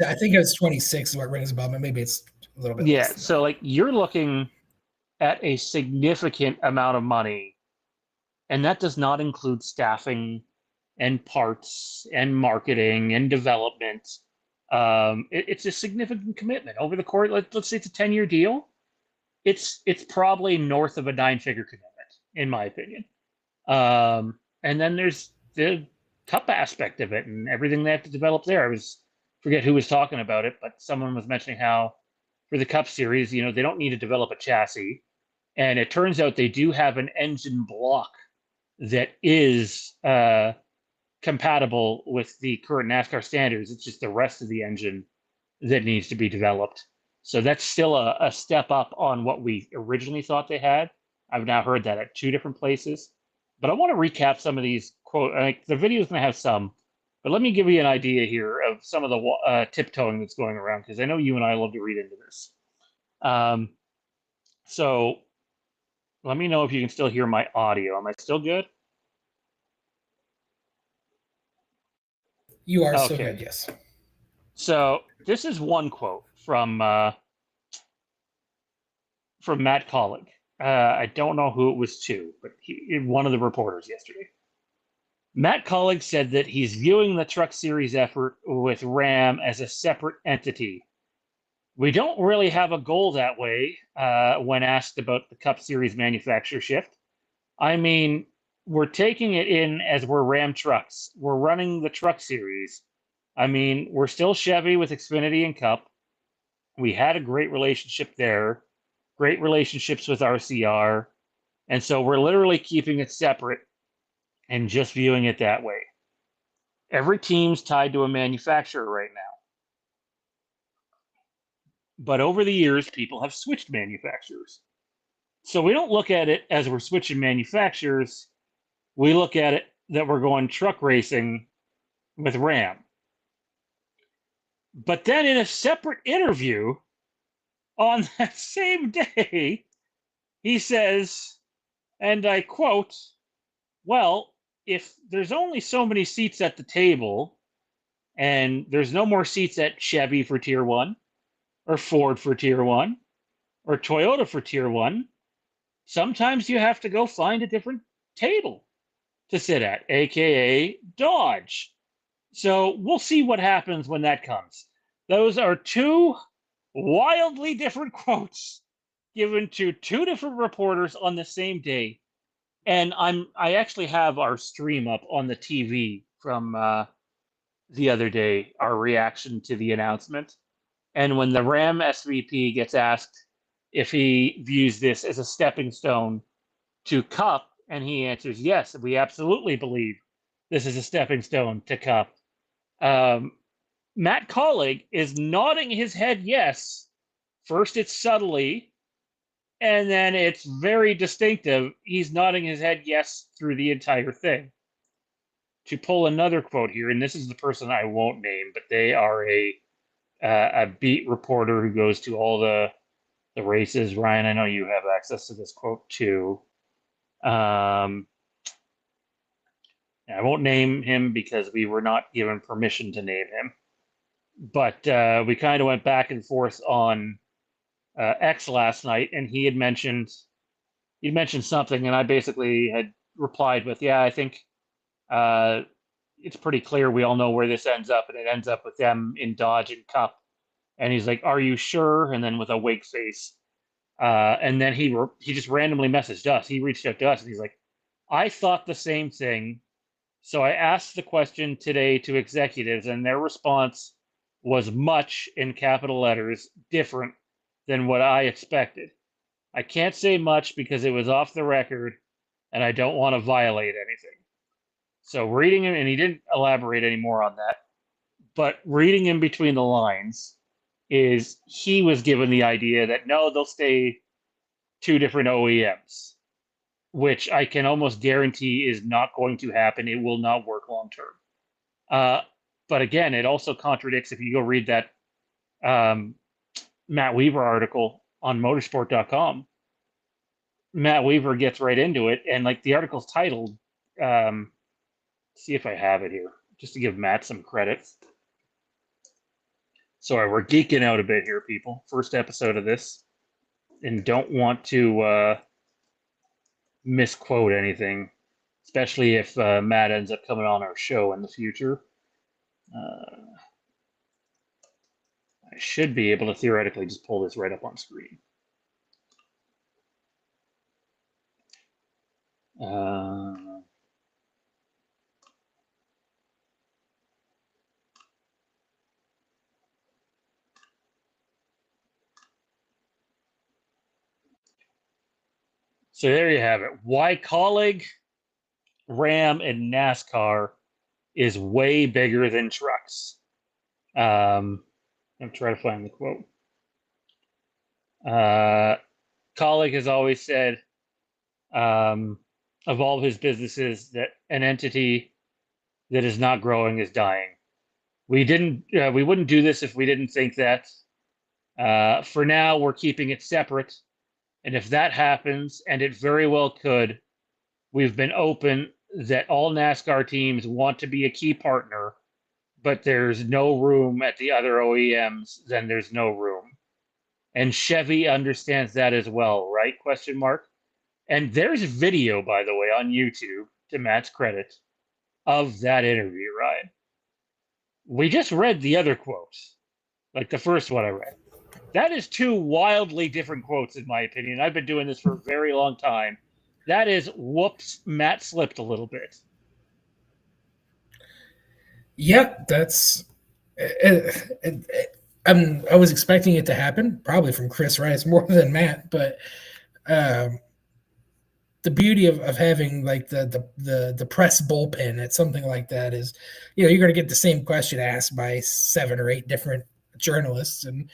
I think it was 26 is what rings a bell, but maybe it's a little bit less. So like you're looking at a significant amount of money, and that does not include staffing and parts and marketing and development. It's a significant commitment over the course. Let's say it's a 10-year deal. It's probably north of a 9-figure commitment, in my opinion. And then there's the cup aspect of it and everything they have to develop there. Forget who was talking about it, but someone was mentioning how for the Cup Series, they don't need to develop a chassis. And it turns out they do have an engine block that is compatible with the current NASCAR standards. It's just the rest of the engine that needs to be developed. So that's still a step up on what we originally thought they had. I've now heard that at 2 different places. But I want to recap some of these quote. The video is going to have some, but let me give you an idea here of some of the tiptoeing that's going around, because I know you and I love to read into this. So let me know if you can still hear my audio. Am I still good? You are so good, yes. So this is one quote from Matt Kaulig. I don't know who it was to, but one of the reporters yesterday. Matt Kaulig said that he's viewing the Truck Series effort with Ram as a separate entity. We don't really have a goal that way when asked about the Cup Series manufacturer shift. I mean, we're taking it in as we're Ram trucks. We're running the Truck Series. I mean, we're still Chevy with Xfinity and Cup. We had a great relationship there, great relationships with RCR. And so we're literally keeping it separate and just viewing it that way. Every team's tied to a manufacturer right now. But over the years, people have switched manufacturers. So we don't look at it as we're switching manufacturers. We look at it that we're going truck racing with Ram. But then in a separate interview on that same day, he says, and I quote, well, if there's only so many seats at the table and there's no more seats at Chevy for Tier 1 or Ford for Tier 1 or Toyota for Tier 1, sometimes you have to go find a different table to sit at, aka Dodge. So we'll see what happens when that comes. Those are two wildly different quotes given to two different reporters on the same day. And I actually have our stream up on the TV from the other day, our reaction to the announcement. And when the Ram SVP gets asked if he views this as a stepping stone to Cup, and he answers, yes, we absolutely believe this is a stepping stone to Cup. Matt Kaulig is nodding his head yes. First it's subtly, and then it's very distinctive. He's nodding his head yes through the entire thing. To pull another quote here, and this is the person I won't name, but they are a beat reporter who goes to all the races. Ryan, I know you have access to this quote too. I won't name him because we were not given permission to name him. But we kind of went back and forth on X last night, and he mentioned something, and I basically had replied with, yeah, I think it's pretty clear we all know where this ends up, and it ends up with them in Dodge and Cup. And he's like, are you sure? And then with a wake face. And then he just randomly messaged us. He reached out to us, and he's like, I thought the same thing. So I asked the question today to executives, and their response was much, in capital letters, different than what I expected. I can't say much because it was off the record, and I don't want to violate anything. So reading him, and he didn't elaborate any more on that, but reading in between the lines is he was given the idea that no, they'll stay two different OEMs, which I can almost guarantee is not going to happen. It will not work long term. But again, it also contradicts, if you go read that Matt Weaver article on motorsport.com, Matt Weaver gets right into it. And like the article's titled, see if I have it here, just to give Matt some credit. Sorry, we're geeking out a bit here, people. First episode of this. And don't want to misquote anything, especially if Matt ends up coming on our show in the future. I should be able to theoretically just pull this right up on screen. So there you have it. Why Kaulig, Ram, and NASCAR is way bigger than trucks. I'm trying to find the quote. Kaulig has always said of all of his businesses that an entity that is not growing is dying. We wouldn't do this if we didn't think that. For now, we're keeping it separate. And if that happens, and it very well could, we've been open that all NASCAR teams want to be a key partner, but there's no room at the other OEMs, then there's no room. And Chevy understands that as well, right? Question mark. And there's video, by the way, on YouTube, to Matt's credit, of that interview, Ryan. We just read the other quotes, like the first one I read. That is two wildly different quotes, in my opinion. I've been doing this for a very long time. That is, whoops, Matt slipped a little bit. Yep, that's. I was expecting it to happen, probably from Chris Rice more than Matt, but the beauty of having like the press bullpen at something like that is, you're going to get the same question asked by 7 or 8 different journalists, and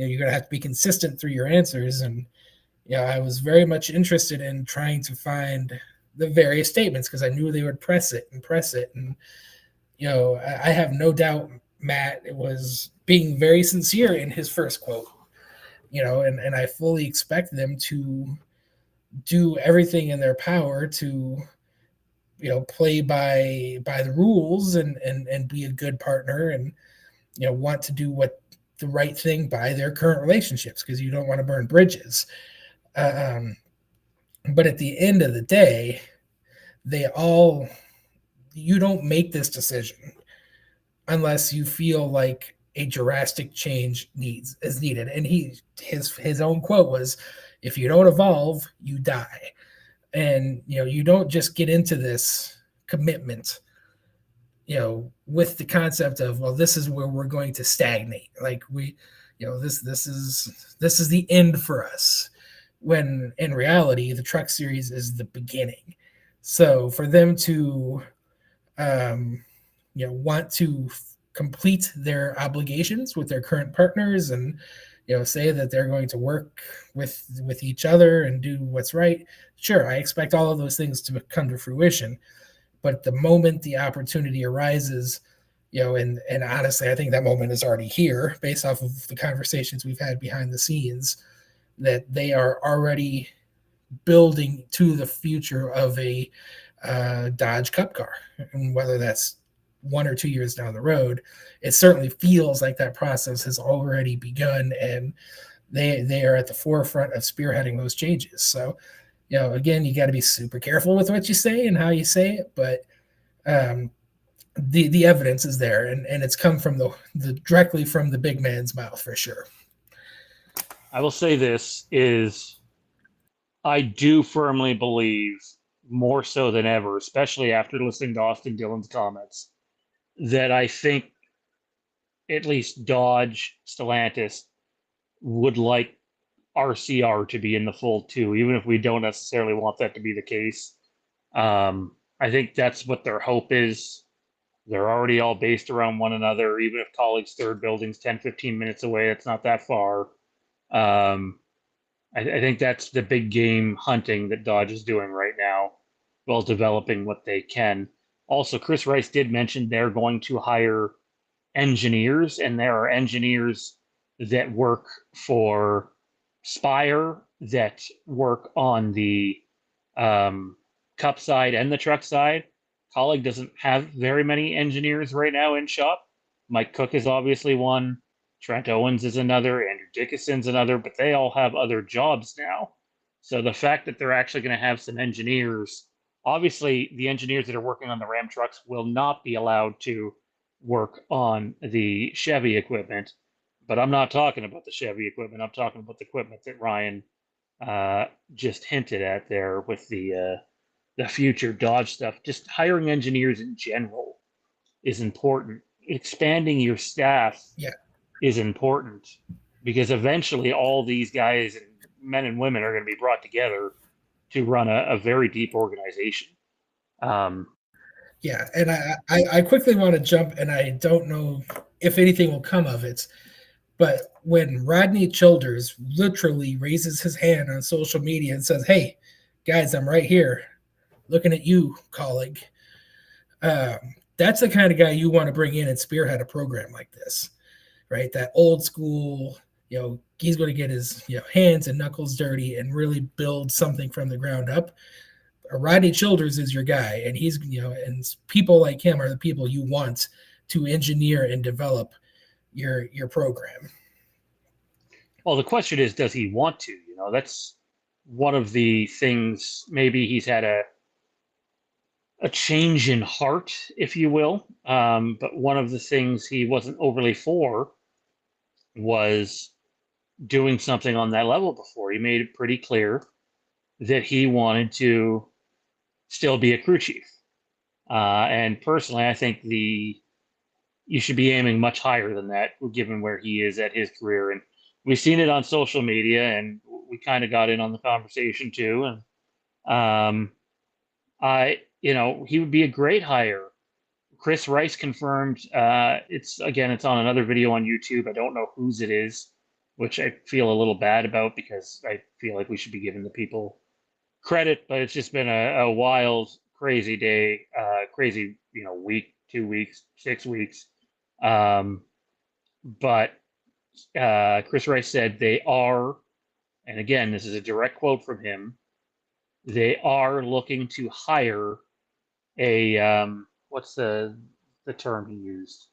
you're going to have to be consistent through your answers. And I was very much interested in trying to find the various statements because I knew they would press it. And I have no doubt Matt was being very sincere in his first quote. And I fully expect them to do everything in their power to play by the rules and be a good partner and want to do what the right thing by their current relationships, because you don't want to burn bridges. But at the end of the day, you don't make this decision unless you feel like a drastic change is needed. And his own quote was, "If you don't evolve, you die." And you don't just get into this commitment with the concept of, well, this is where we're going to stagnate, like this is the end for us, when in reality the truck series is the beginning. So for them to want to complete their obligations with their current partners and say that they're going to work with each other and do what's right, sure, I expect all of those things to come to fruition. But the moment the opportunity arises, and honestly, I think that moment is already here based off of the conversations we've had behind the scenes, that they are already building to the future of a Dodge Cup car. And whether that's 1 or 2 years down the road, it certainly feels like that process has already begun, and they are at the forefront of spearheading those changes. So, again, you got to be super careful with what you say and how you say it, but the evidence is there, and it's come from the directly from the big man's mouth for sure. I will say this is, I do firmly believe, more so than ever, especially after listening to Austin Dillon's comments, that I think at least Dodge, Stellantis would like RCR to be in the fold too, even if we don't necessarily want that to be the case. I think that's what their hope is. They're already all based around one another, even if Kaulig's third building's 10, 15 minutes away. It's not that far. I think that's the big game hunting that Dodge is doing right now, while developing what they can. Also, Chris Rice did mention they're going to hire engineers, and there are engineers that work for Spire, that work on the Cup side and the truck side. Kaulig doesn't have very many engineers right now in shop. Mike Cook is obviously one. Trent Owens is another. Andrew Dickinson's another, but they all have other jobs now. So the fact that they're actually going to have some engineers, obviously the engineers that are working on the Ram trucks will not be allowed to work on the Chevy equipment. But I'm not talking about the Chevy equipment. I'm talking about the equipment that Ryan just hinted at there with the future Dodge stuff. Just hiring engineers in general is important. Expanding your staff is important, because eventually all these guys, and men and women, are going to be brought together to run a very deep organization. Yeah, and I quickly want to jump, and I don't know if anything will come of it, but when Rodney Childers literally raises his hand on social media and says, "Hey, guys, I'm right here looking at you, Kaulig," that's the kind of guy you want to bring in and spearhead a program like this, right? That old school, he's going to get his hands and knuckles dirty and really build something from the ground up. Rodney Childers is your guy, and he's and people like him are the people you want to engineer and develop your program. Well, the question is, does he want to? That's one of the things. Maybe he's had a change in heart, if you will. But one of the things he wasn't overly for was doing something on that level before. He made it pretty clear that he wanted to still be a crew chief. And personally, I think you should be aiming much higher than that, given where he is at his career. And we've seen it on social media, and we kind of got in on the conversation too. And he would be a great hire. Chris Rice confirmed. It's on another video on YouTube. I don't know whose it is. which I feel a little bad about because I feel like we should be giving the people credit, but it's just been a wild, crazy day, crazy, week, 2 weeks, 6 weeks. But Chris Rice said they are, and again, this is a direct quote from him, they are looking to hire a, what's the term he used?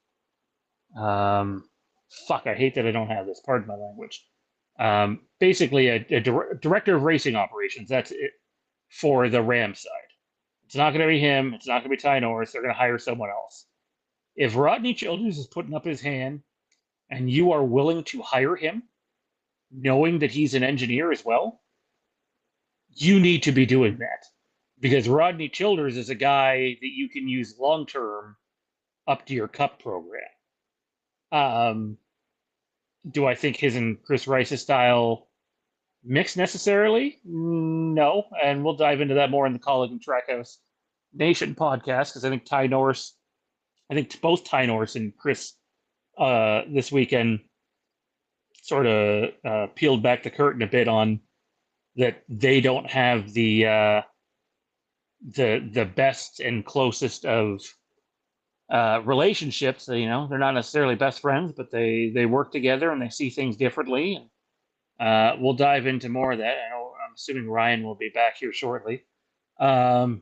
Fuck, I hate that I don't have this. Pardon my language. Basically, a director of racing operations. That's it for the Ram side. It's not going to be him. It's not going to be Ty Norris. They're going to hire someone else. If Rodney Childers is putting up his hand and you are willing to hire him, knowing that he's an engineer as well, you need to be doing that. Because Rodney Childers is a guy that you can use long term up to your Cup program. Do I think his and Chris Rice's style mix necessarily? No, and we'll dive into that more in the Kaulig and Trackhouse-Nation podcast because I think both Ty Norris and Chris this weekend sort of peeled back the curtain a bit on that they don't have the best and closest of relationships. They're not necessarily best friends, but they work together and they see things differently. And we'll dive into more of that. I'm assuming Ryan will be back here shortly. But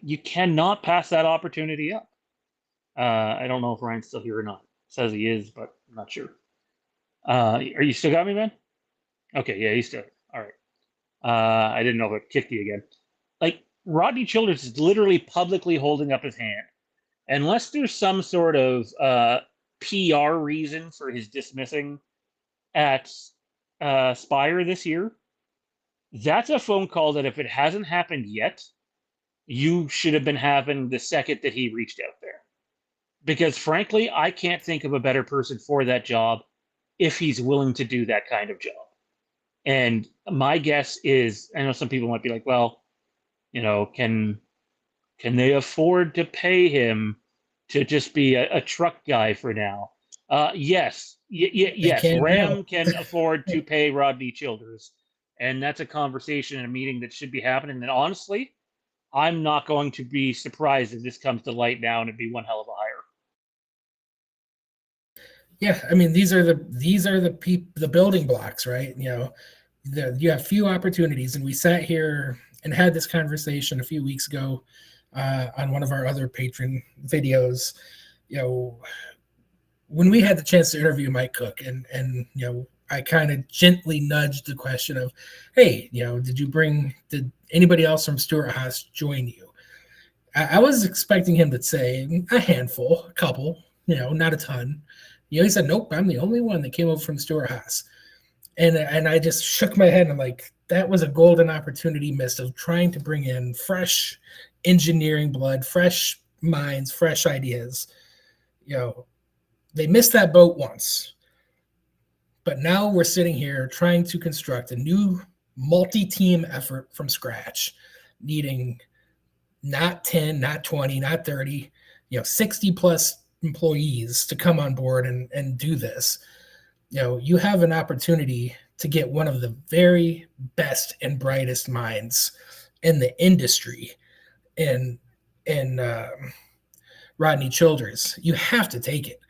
you cannot pass that opportunity up. I don't know if Ryan's still here or not. Says he is, but I'm not sure. Are you still got me, man? Okay, yeah, he's still here. All right. I didn't know if it kicked you again. Rodney Childers is literally publicly holding up his hand. Unless there's some sort of PR reason for his dismissing at Spire this year, that's a phone call that if it hasn't happened yet, you should have been having the second that he reached out there. Because frankly, I can't think of a better person for that job if he's willing to do that kind of job. And my guess is, I know some people might be like, well, can they afford to pay him to just be a truck guy for now? Yes. Yes. Ram can afford to pay Rodney Childers. And that's a conversation and a meeting that should be happening. And honestly, I'm not going to be surprised if this comes to light now and it'd be one hell of a hire. Yeah, I mean, these are the building blocks, right? You have few opportunities, and we sat here and had this conversation a few weeks ago on one of our other patron videos. When we had the chance to interview Mike Cook, and I kind of gently nudged the question of, hey, did anybody else from Stewart-Haas join you? I was expecting him to say a handful, a couple, not a ton. He said, nope, I'm the only one that came over from Stewart-Haas. And I just shook my head and I'm like, that was a golden opportunity missed of trying to bring in fresh engineering blood, fresh minds, fresh ideas. They missed that boat once. But now we're sitting here trying to construct a new multi-team effort from scratch, needing not 10, not 20, not 30, 60 plus employees to come on board and do this. You have an opportunity to get one of the very best and brightest minds in the industry in Rodney Childers. You have to take it.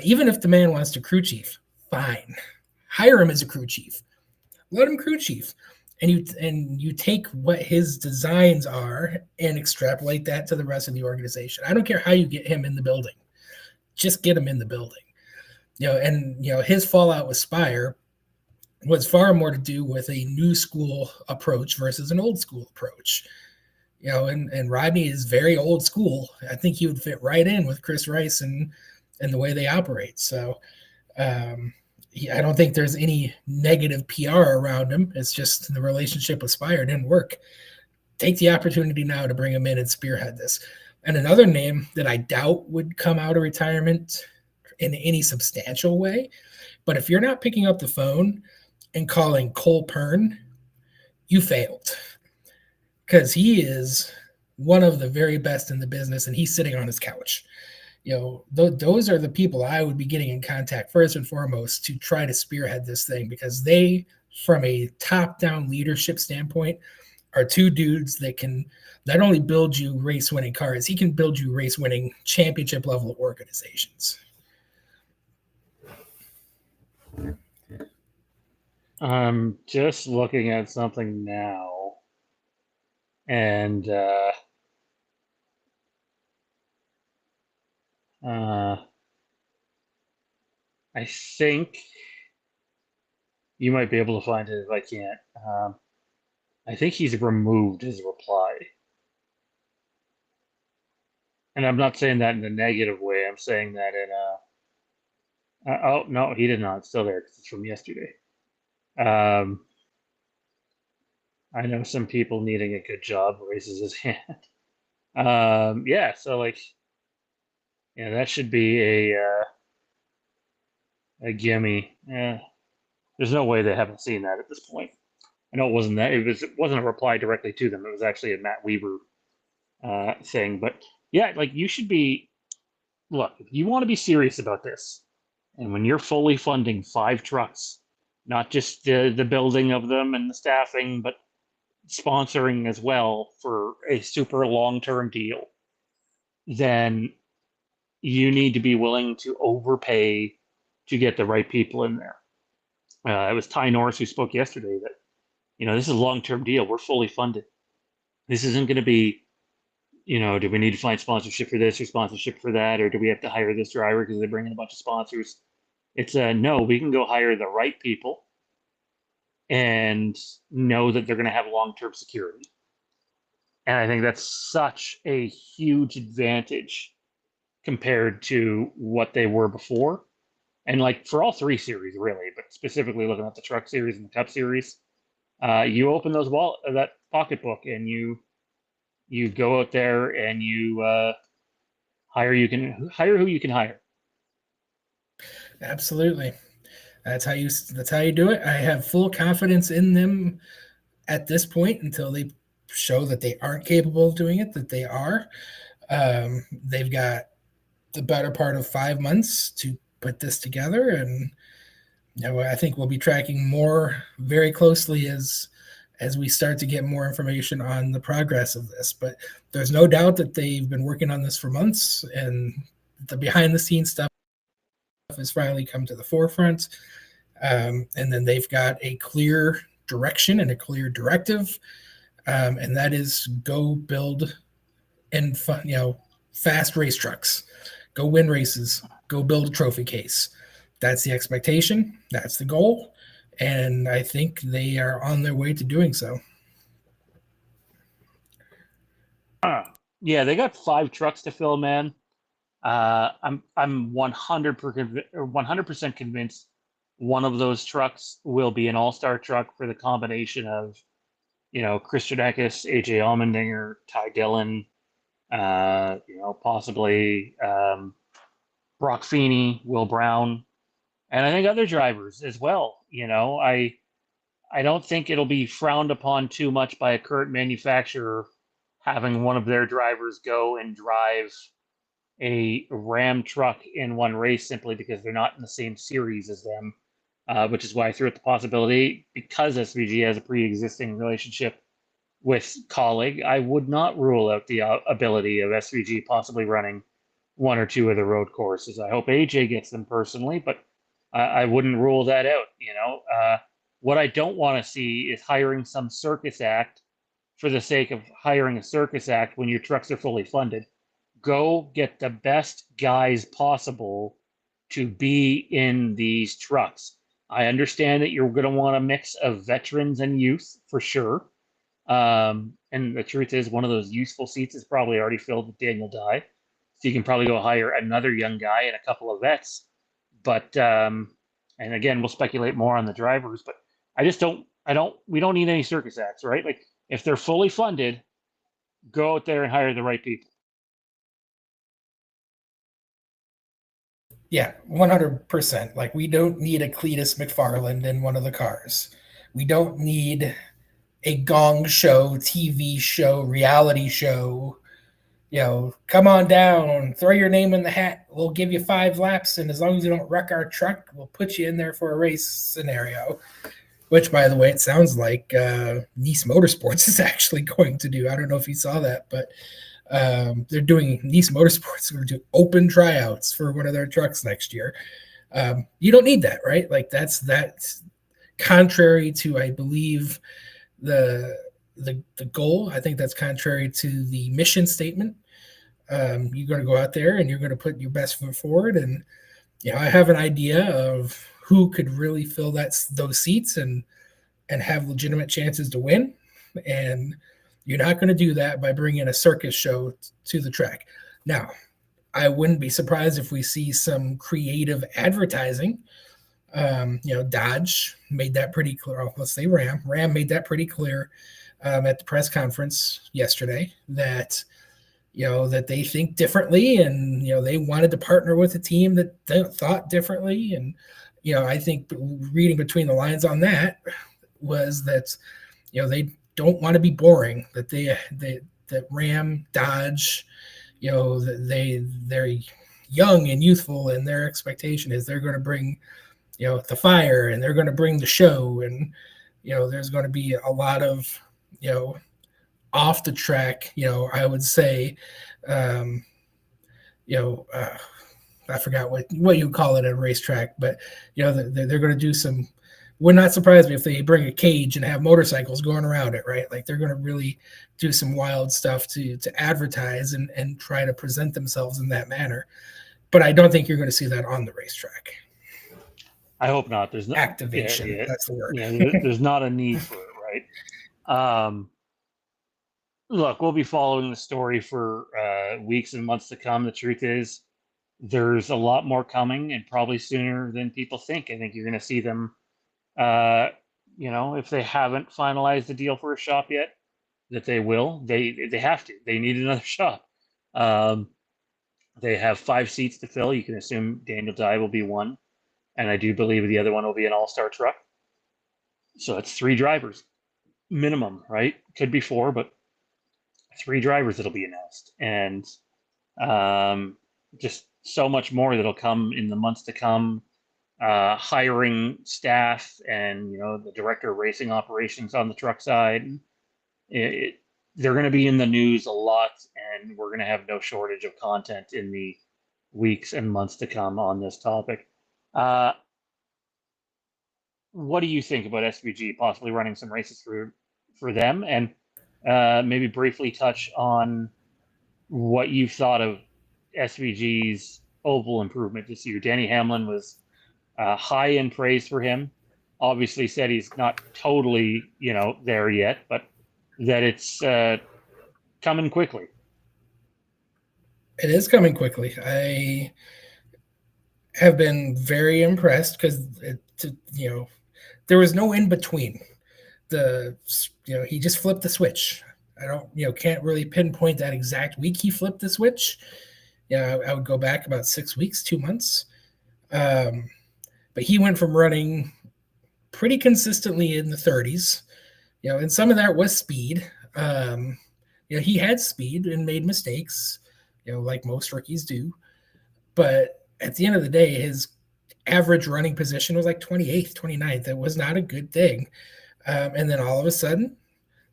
Even if the man wants to crew chief, fine. Hire him as a crew chief. Let him crew chief. And you take what his designs are and extrapolate that to the rest of the organization. I don't care how you get him in the building. Just get him in the building. His fallout with Spire was far more to do with a new school approach versus an old school approach. And Rodney is very old school. I think he would fit right in with Chris Rice and the way they operate. So I don't think there's any negative PR around him. It's just the relationship with Spire didn't work. Take the opportunity now to bring him in and spearhead this. And another name that I doubt would come out of retirement in any substantial way, but if you're not picking up the phone and calling Cole Pern, you failed, because he is one of the very best in the business, and he's sitting on his couch. those are the people I would be getting in contact first and foremost to try to spearhead this thing, because they, from a top-down leadership standpoint, are two dudes that can not only build you race-winning cars, he can build you race-winning championship-level organizations. I'm just looking at something now, and I think you might be able to find it if I can't. I think he's removed his reply. And I'm not saying that in a negative way. I'm saying that in a... oh, no, he did not. It's still there because it's from yesterday. I know some people needing a good job raises his hand. Yeah, so like, yeah, that should be a gimme. Yeah, there's no way they haven't seen that at this point. I know it wasn't that. It wasn't a reply directly to them. It was actually a Matt Weaver thing. But yeah, like you should be. Look, if you want to be serious about this, and when you're fully funding 5 trucks, not just the building of them and the staffing, but sponsoring as well for a super long-term deal, then you need to be willing to overpay to get the right people in there. It was Ty Norris who spoke yesterday that, this is a long-term deal. We're fully funded. This isn't going to be, do we need to find sponsorship for this or sponsorship for that, or do we have to hire this driver because they bring in a bunch of sponsors? It's no, we can go hire the right people and know that they're going to have long-term security. And I think that's such a huge advantage compared to what they were before. And like for all 3 series, really, but specifically looking at the Truck Series and the Cup Series, you open that pocketbook and you go out there and you hire who you can hire. Absolutely. That's how you do it. I have full confidence in them at this point until they show that they aren't capable of doing it, that they are. They've got the better part of 5 months to put this together, and I think we'll be tracking more very closely as we start to get more information on the progress of this. But there's no doubt that they've been working on this for months, and the behind the scenes stuff has finally come to the forefront. And then they've got a clear direction and a clear directive, and that is go build and fast race trucks, go win races, go build a trophy case. That's the expectation. That's the goal. And I think they are on their way to doing so. Yeah, they got 5 trucks to fill, man. I'm 100% convinced one of those trucks will be an all-star truck for the combination of, Christian Eckes, AJ Allmendinger, Ty Dillon, possibly Brock Feeney, Will Brown, and I think other drivers as well. I don't think it'll be frowned upon too much by a current manufacturer having one of their drivers go and drive a Ram truck in one race simply because they're not in the same series as them, which is why I threw out the possibility, because SVG has a pre-existing relationship with Kaulig, I would not rule out the ability of SVG possibly running 1 or 2 of the road courses. I hope AJ gets them personally, but I wouldn't rule that out. What I don't want to see is hiring some circus act for the sake of hiring a circus act when your trucks are fully funded. Go get the best guys possible to be in these trucks. I understand that you're going to want a mix of veterans and youth for sure. And the truth is, one of those useful seats is probably already filled with Daniel Dye. So you can probably go hire another young guy and a couple of vets. But, and again, we'll speculate more on the drivers, but we don't need any circus acts, right? Like, if they're fully funded, go out there and hire the right people. Yeah, 100%. Like, we don't need a Cletus McFarland in one of the cars. We don't need a gong show, TV show, reality show, come on down, throw your name in the hat. We'll give you 5 laps, and as long as you don't wreck our truck, we'll put you in there for a race scenario. Which, by the way, it sounds like Nice Motorsports is actually going to do. I don't know if you saw that, but they're doing Nice Motorsports going to do open tryouts for one of their trucks next year. You don't need that, right? Like that's contrary to, I believe, the goal. I think that's contrary to the mission statement. You're going to go out there and you're going to put your best foot forward. And I have an idea of who could really fill those seats and have legitimate chances to win. And you're not going to do that by bringing a circus show to the track. Now, I wouldn't be surprised if we see some creative advertising. Dodge made that pretty clear. Let's say Ram made that pretty clear at the press conference yesterday that that they think differently, and they wanted to partner with a team that thought differently. And I think reading between the lines on that was that they don't want to be boring. That that Ram, Dodge, they're young and youthful, and their expectation is they're going to bring the fire, and they're going to bring the show, and there's going to be a lot of off the track, I would say, I forgot what you call it at a racetrack, but they're going to do some. Would not surprise me if they bring a cage and have motorcycles going around it, right? Like they're going to really do some wild stuff to advertise and try to present themselves in that manner. But I don't think you're going to see that on the racetrack. I hope not. There's no activation. Yeah. That's the word. There's not a need for it, right? Look, we'll be following the story for weeks and months to come. The truth is, there's a lot more coming, and probably sooner than people think. I think you're going to see them. If they haven't finalized the deal for a shop yet, that they will. They have to. They need another shop. They have 5 seats to fill. You can assume Daniel Dye will be one, and I do believe the other one will be an all-star truck. So that's 3 drivers minimum, right? Could be 4, but 3 drivers that'll be announced, and just so much more that'll come in the months to come. Hiring staff and the director of racing operations on the truck side. They're going to be in the news a lot, and we're going to have no shortage of content in the weeks and months to come on this topic. What do you think about SVG possibly running some races for them, and maybe briefly touch on what you thought of SVG's oval improvement this year? Danny Hamlin was high in praise for him. Obviously said he's not totally, there yet, but that it's coming quickly. It is coming quickly. I have been very impressed because, there was no in between. He just flipped the switch. I don't, can't really pinpoint that exact week he flipped the switch. I would go back about 6 weeks, 2 months. But he went from running pretty consistently in the 30s, and some of that was speed. He had speed and made mistakes, like most rookies do. But at the end of the day, his average running position was like 28th, 29th. That was not a good thing. And then all of a sudden,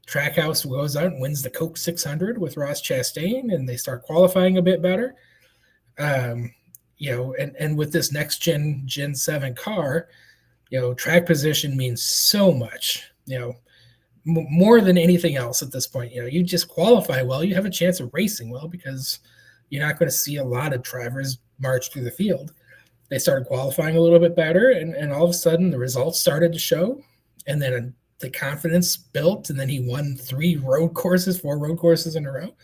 Trackhouse goes out and wins the Coke 600 with Ross Chastain, and they start qualifying a bit better. And with this next Gen 7 car, track position means so much, more than anything else at this point. You just qualify well, you have a chance of racing well, because you're not going to see a lot of drivers march through the field. They started qualifying a little bit better, and all of a sudden the results started to show, and then the confidence built, and then he won 4 road courses in a row.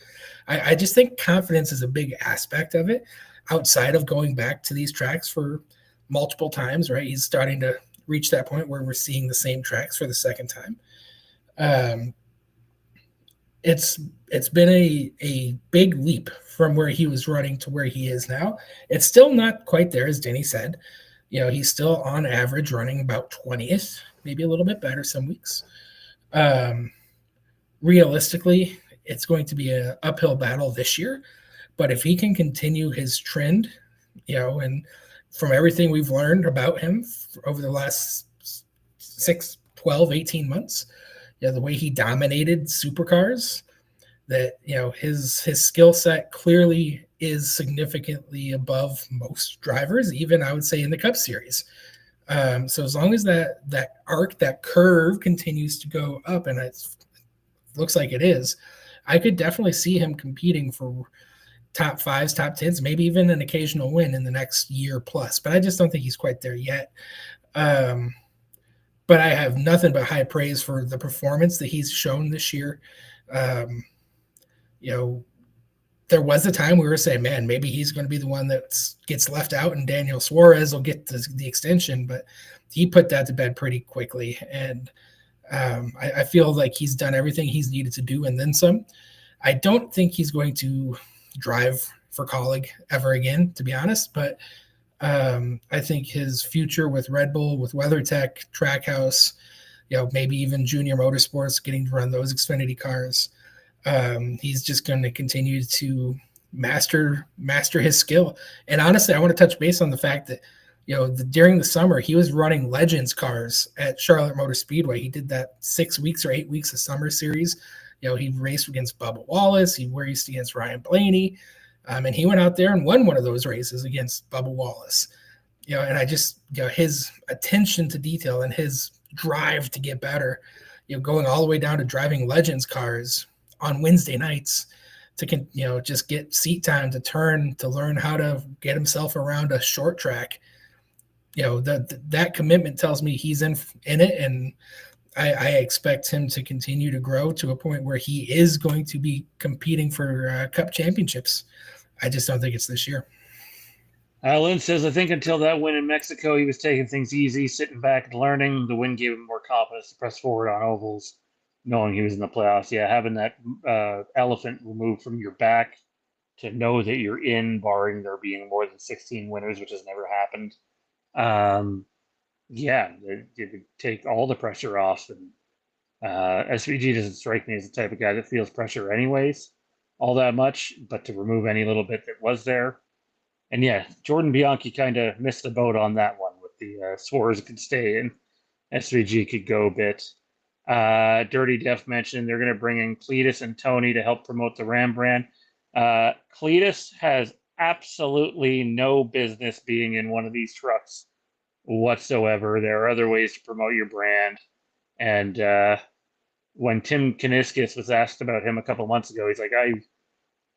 I just think confidence is a big aspect of it. Outside of going back to these tracks for multiple times, right? He's starting to reach that point where we're seeing the same tracks for the second time. It's been a big leap from where he was running to where he is now. It's still not quite there, as Denny said. He's still on average running about 20th, maybe a little bit better some weeks. Realistically, it's going to be an uphill battle this year. But if he can continue his trend, and from everything we've learned about him over the last 6, 12, 18 months, the way he dominated supercars, that his skill set clearly is significantly above most drivers, even I would say in the Cup Series. So as long as that arc, that curve continues to go up, and it looks like it is, I could definitely see him competing for top 5s, top 10s, maybe even an occasional win in the next year plus. But I just don't think he's quite there yet. But I have nothing but high praise for the performance that he's shown this year. There was a time we were saying, man, maybe he's going to be the one that gets left out and Daniel Suarez will get the extension, but he put that to bed pretty quickly. And I feel like he's done everything he's needed to do and then some. I don't think he's going to drive for Kaulig ever again, to be honest, but I think his future with Red Bull, with WeatherTech, Trackhouse, maybe even Junior Motorsports, getting to run those Xfinity cars, he's just going to continue to master his skill. And honestly, I want to touch base on the fact that during the summer he was running Legends cars at Charlotte Motor Speedway. He did that 6 weeks or 8 weeks of summer series. He raced against Bubba Wallace, he raced against Ryan Blaney, and he went out there and won one of those races against Bubba Wallace. And I just his attention to detail and his drive to get better, going all the way down to driving Legends cars on Wednesday nights to just get seat time to turn, to learn how to get himself around a short track. That commitment tells me he's in it, and I expect him to continue to grow to a point where he is going to be competing for Cup championships. I just don't think it's this year. Lynn says, I think until that win in Mexico, he was taking things easy, sitting back and learning. The win gave him more confidence to press forward on ovals, knowing he was in the playoffs. Yeah, having that elephant removed from your back to know that you're in, barring there being more than 16 winners, which has never happened. It would take all the pressure off. And SVG doesn't strike me as the type of guy that feels pressure anyways all that much, but to remove any little bit that was there. And yeah, Jordan Bianchi kind of missed the boat on that one with the Suarez could stay and SVG could go a bit. Dirty Def mentioned they're going to bring in Cletus and Tony to help promote the Ram brand. Cletus has absolutely no business being in one of these trucks whatsoever. There are other ways to promote your brand. And when Tim Kaniskis was asked about him a couple months ago, he's like, I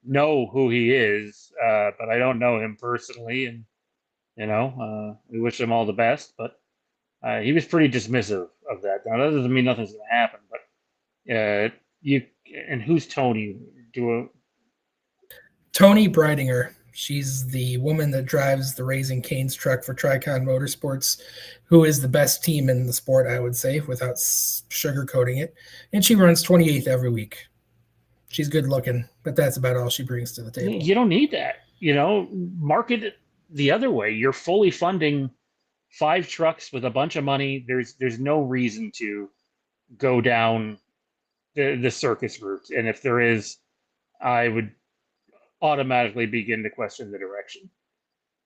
know who he is, but I don't know him personally. And, we wish him all the best. But he was pretty dismissive of that. Now, that doesn't mean nothing's going to happen. But and who's Tony? Tony Breidinger. She's the woman that drives the Raising Cane's truck for Tricon Motorsports, who is the best team in the sport, I would say, without sugarcoating it. And she runs 28th every week. She's good looking, but that's about all she brings to the table. You don't need that. Market it the other way. You're fully funding 5 trucks with a bunch of money. There's no reason to go down the circus route. And if there is, I would automatically begin to question the direction.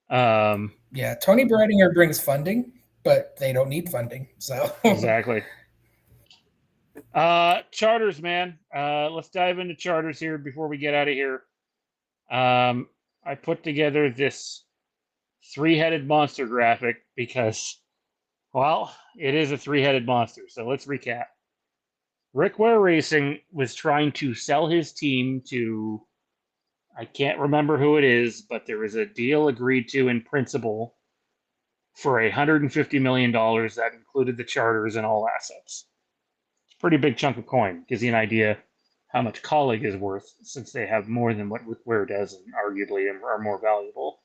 Tony Breidinger brings funding, but they don't need funding. So exactly. Charters, man. Let's dive into charters here before we get out of here. I put together this 3-headed monster graphic because, well, it is a 3-headed monster. So let's recap. Rick Ware Racing was trying to sell his team to, I can't remember who it is, but there was a deal agreed to in principle for $150 million that included the charters and all assets. It's a pretty big chunk of coin. Gives you an idea how much Kaulig is worth, since they have more than what Rick Ware does and arguably are more valuable.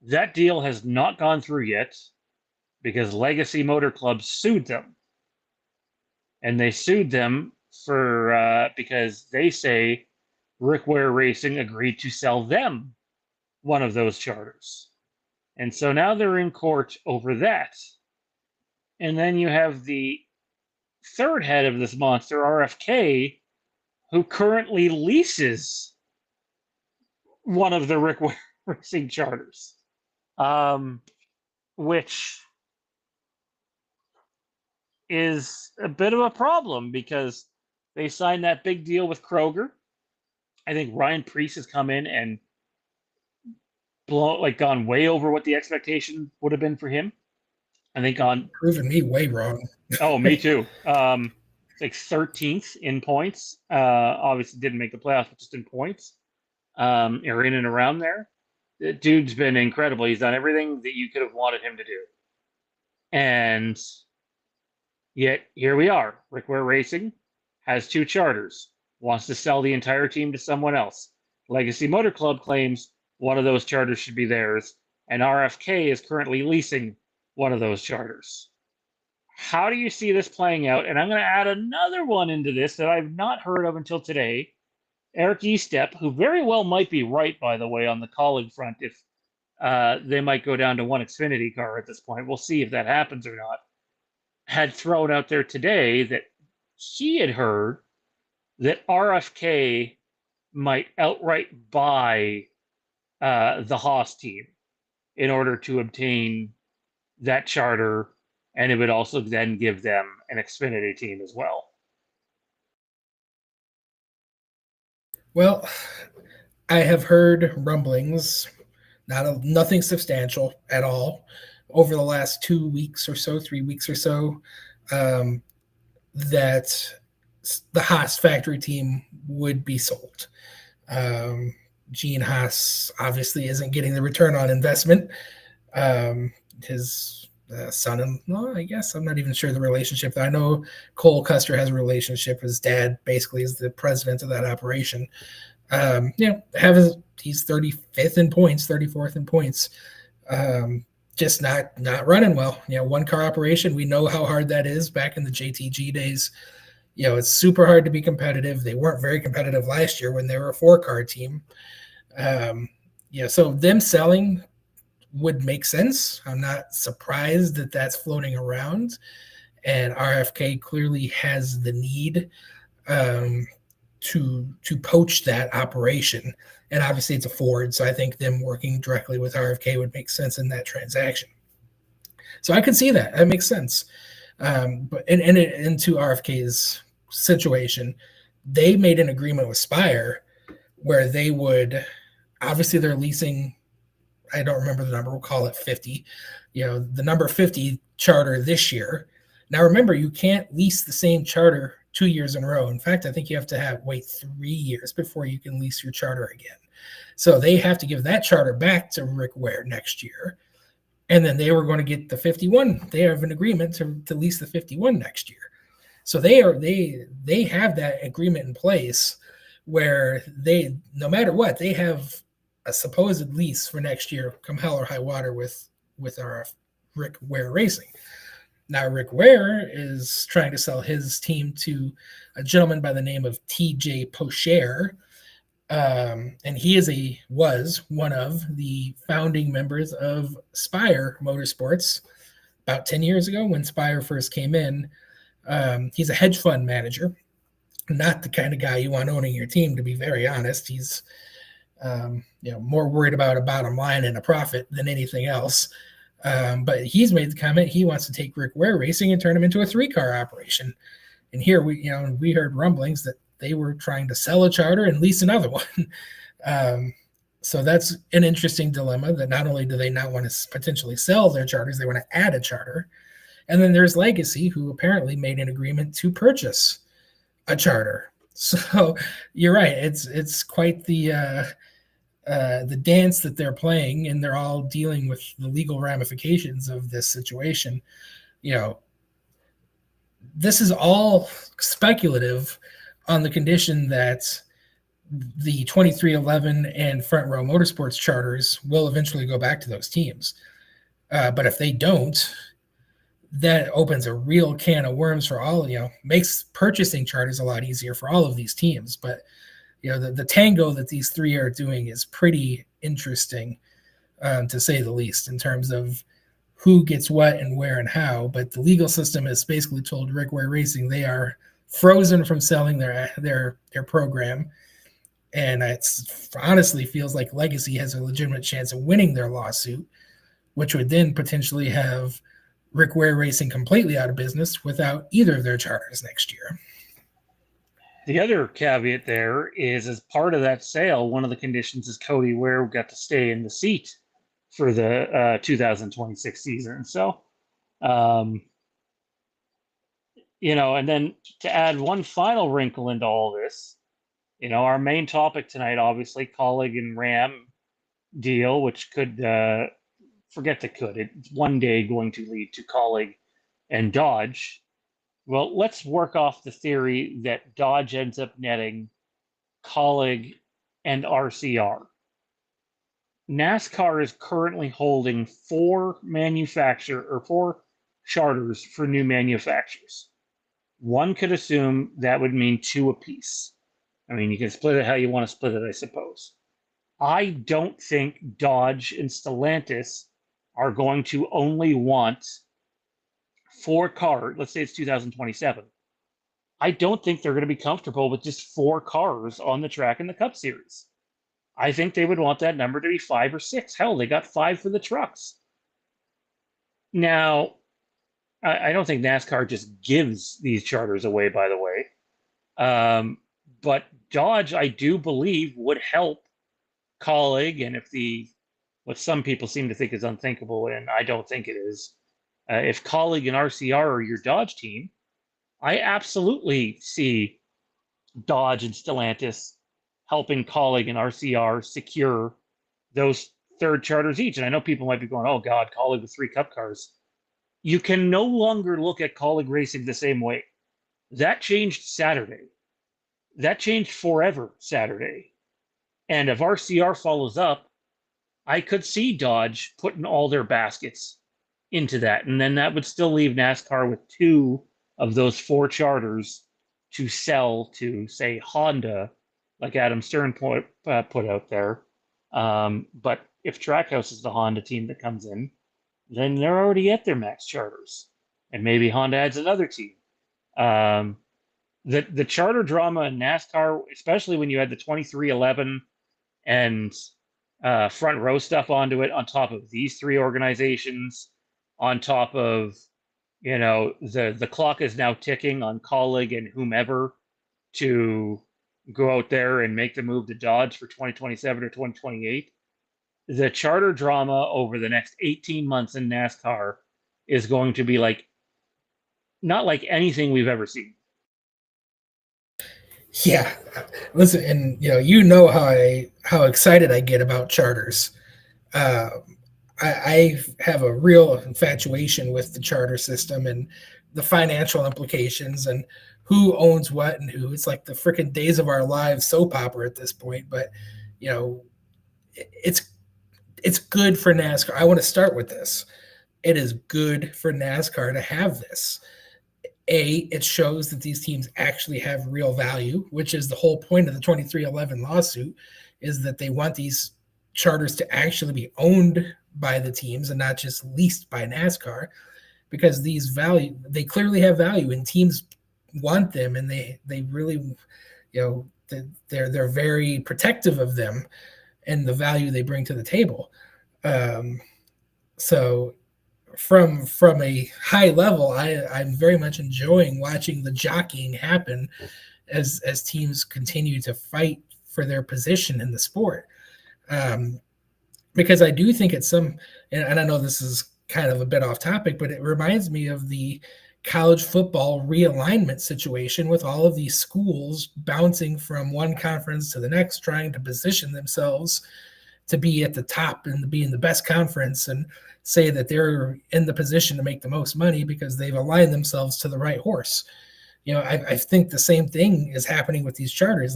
That deal has not gone through yet because Legacy Motor Club sued them. And they sued them for because they say Rick Ware Racing agreed to sell them one of those charters. And so now they're in court over that. And then you have the third head of this monster, RFK, who currently leases one of the Rick Racing charters, which is a bit of a problem because they signed that big deal with Kroger. I think Ryan Preece has come in and gone way over what the expectation would have been for him. I think proving me way wrong. Oh, me too. It's like 13th in points. Obviously didn't make the playoffs, but just in points. Or in and around there. The dude's been incredible. He's done everything that you could have wanted him to do. And yet here we are. Rick Ware Racing has 2 charters, wants to sell the entire team to someone else. Legacy Motor Club claims one of those charters should be theirs, and RFK is currently leasing one of those charters. How do you see this playing out? And I'm going to add another one into this that I've not heard of until today. Eric Estep, who very well might be right, by the way, on the Kaulig front, if they might go down to one Xfinity car at this point. We'll see if that happens or not. Had thrown out there today that he had heard that RFK might outright buy the Haas team in order to obtain that charter, and it would also then give them an Xfinity team as well. Well, I have heard rumblings, nothing substantial at all, over the last 2 weeks or so, 3 weeks or so, that the Haas factory team would be sold. Gene Haas obviously isn't getting the return on investment. His son-in-law, I guess, I'm not even sure the relationship. I know Cole Custer has a relationship. His dad basically is the president of that operation. He's 35th in points, 34th in points. Just not running well. One car operation. We know how hard that is back in the JTG days. It's super hard to be competitive. They weren't very competitive last year when they were a 4-car team. So them selling would make sense. I'm not surprised that that's floating around, and RFK clearly has the need to poach that operation. And obviously it's a Ford, so I think them working directly with RFK would make sense in that transaction. So I could see that. That makes sense. But into RFK's situation, they made an agreement with Spire where they would, obviously they're leasing, I don't remember the number, we'll call it 50, the number 50 charter this year. Now remember, you can't lease the same charter 2 years in a row. In fact, I think you have to wait 3 years before you can lease your charter again. So they have to give that charter back to Rick Ware next year. And then they were going to get the 51. They have an agreement to lease the 51 next year. So they have that agreement in place where they, no matter what, they have a supposed lease for next year, come hell or high water, with our Rick Ware Racing. Now, Rick Ware is trying to sell his team to a gentleman by the name of TJ Pocher. And he was one of the founding members of Spire Motorsports about 10 years ago when Spire first came in. He's a hedge fund manager, not the kind of guy you want owning your team, to be very honest. He's more worried about a bottom line and a profit than anything else. But he's made the comment he wants to take Rick Ware Racing and turn him into a 3-car operation. And here we heard rumblings that they were trying to sell a charter and lease another one. So that's an interesting dilemma, that not only do they not want to potentially sell their charters, they want to add a charter. And then there's Legacy, who apparently made an agreement to purchase a charter. So you're right. It's quite the dance that they're playing, and they're all dealing with the legal ramifications of this situation. This is all speculative on the condition that the 2311 and Front Row Motorsports charters will eventually go back to those teams. But if they don't, that opens a real can of worms for all, makes purchasing charters a lot easier for all of these teams. But, the tango that these 3 are doing is pretty interesting, to say the least, in terms of who gets what and where and how. But the legal system has basically told Rick Ware Racing they are frozen from selling their program. And it's honestly feels like Legacy has a legitimate chance of winning their lawsuit, which would then potentially have Rick Ware Racing completely out of business without either of their charters next year. The other caveat there is, as part of that sale, one of the conditions is Cody Ware got to stay in the seat for the 2026 season. So, and then to add one final wrinkle into all this, our main topic tonight, obviously, Kaulig and Ram deal, which could, it's one day going to lead to Kaulig and Dodge. Well, let's work off the theory that Dodge ends up netting Kaulig and RCR. NASCAR is currently holding four charters for new manufacturers. One could assume that would mean two apiece. I mean, you can split it how you want to split it, I suppose. I don't think Dodge and Stellantis are going to only want 4 cars. Let's say it's 2027. I don't think they're going to be comfortable with just 4 cars on the track in the Cup Series. I think they would want that number to be 5 or 6. Hell, they got 5 for the trucks. Now, I don't think NASCAR just gives these charters away, by the way. But Dodge, I do believe, would help Kaulig, and what some people seem to think is unthinkable, and I don't think it is, if Kaulig and RCR are your Dodge team, I absolutely see Dodge and Stellantis helping Kaulig and RCR secure those 3rd charters each. And I know people might be going, oh God, Kaulig with 3 Cup cars. You can no longer look at Kaulig Racing the same way. That changed Saturday. That changed forever Saturday. And if RCR follows up, I could see Dodge putting all their baskets into that. And then that would still leave NASCAR with 2 of those 4 charters to sell to, say, Honda, like Adam Stern put out there. But if Trackhouse is the Honda team that comes in, then they're already at their max charters. And maybe Honda adds another team. The charter drama in NASCAR, especially when you add the 2311 and front row stuff onto it, on top of these 3 organizations, on top of, the clock is now ticking on Kaulig and whomever to go out there and make the move to Dodge for 2027 or 2028. The charter drama over the next 18 months in NASCAR is going to be not like anything we've ever seen. Yeah, listen, and how excited I get about charters. I have a real infatuation with the charter system and the financial implications and who owns what and who. It's like the freaking Days of Our Lives soap opera at this point. But it's good for NASCAR. I want to start with this. It is good for NASCAR to have this. It shows that these teams actually have real value, which is the whole point of the 2311 lawsuit, is that they want these charters to actually be owned by the teams and not just leased by NASCAR, because they clearly have value and teams want them, and they really, they're very protective of them and the value they bring to the table. So from a high level, I'm very much enjoying watching the jockeying happen as teams continue to fight for their position in the sport. Because I do think it's and I know this is kind of a bit off topic, but it reminds me of the college football realignment situation with all of these schools bouncing from one conference to the next, trying to position themselves to be at the top and be in the best conference and say that they're in the position to make the most money because they've aligned themselves to the right horse. I think the same thing is happening with these charters.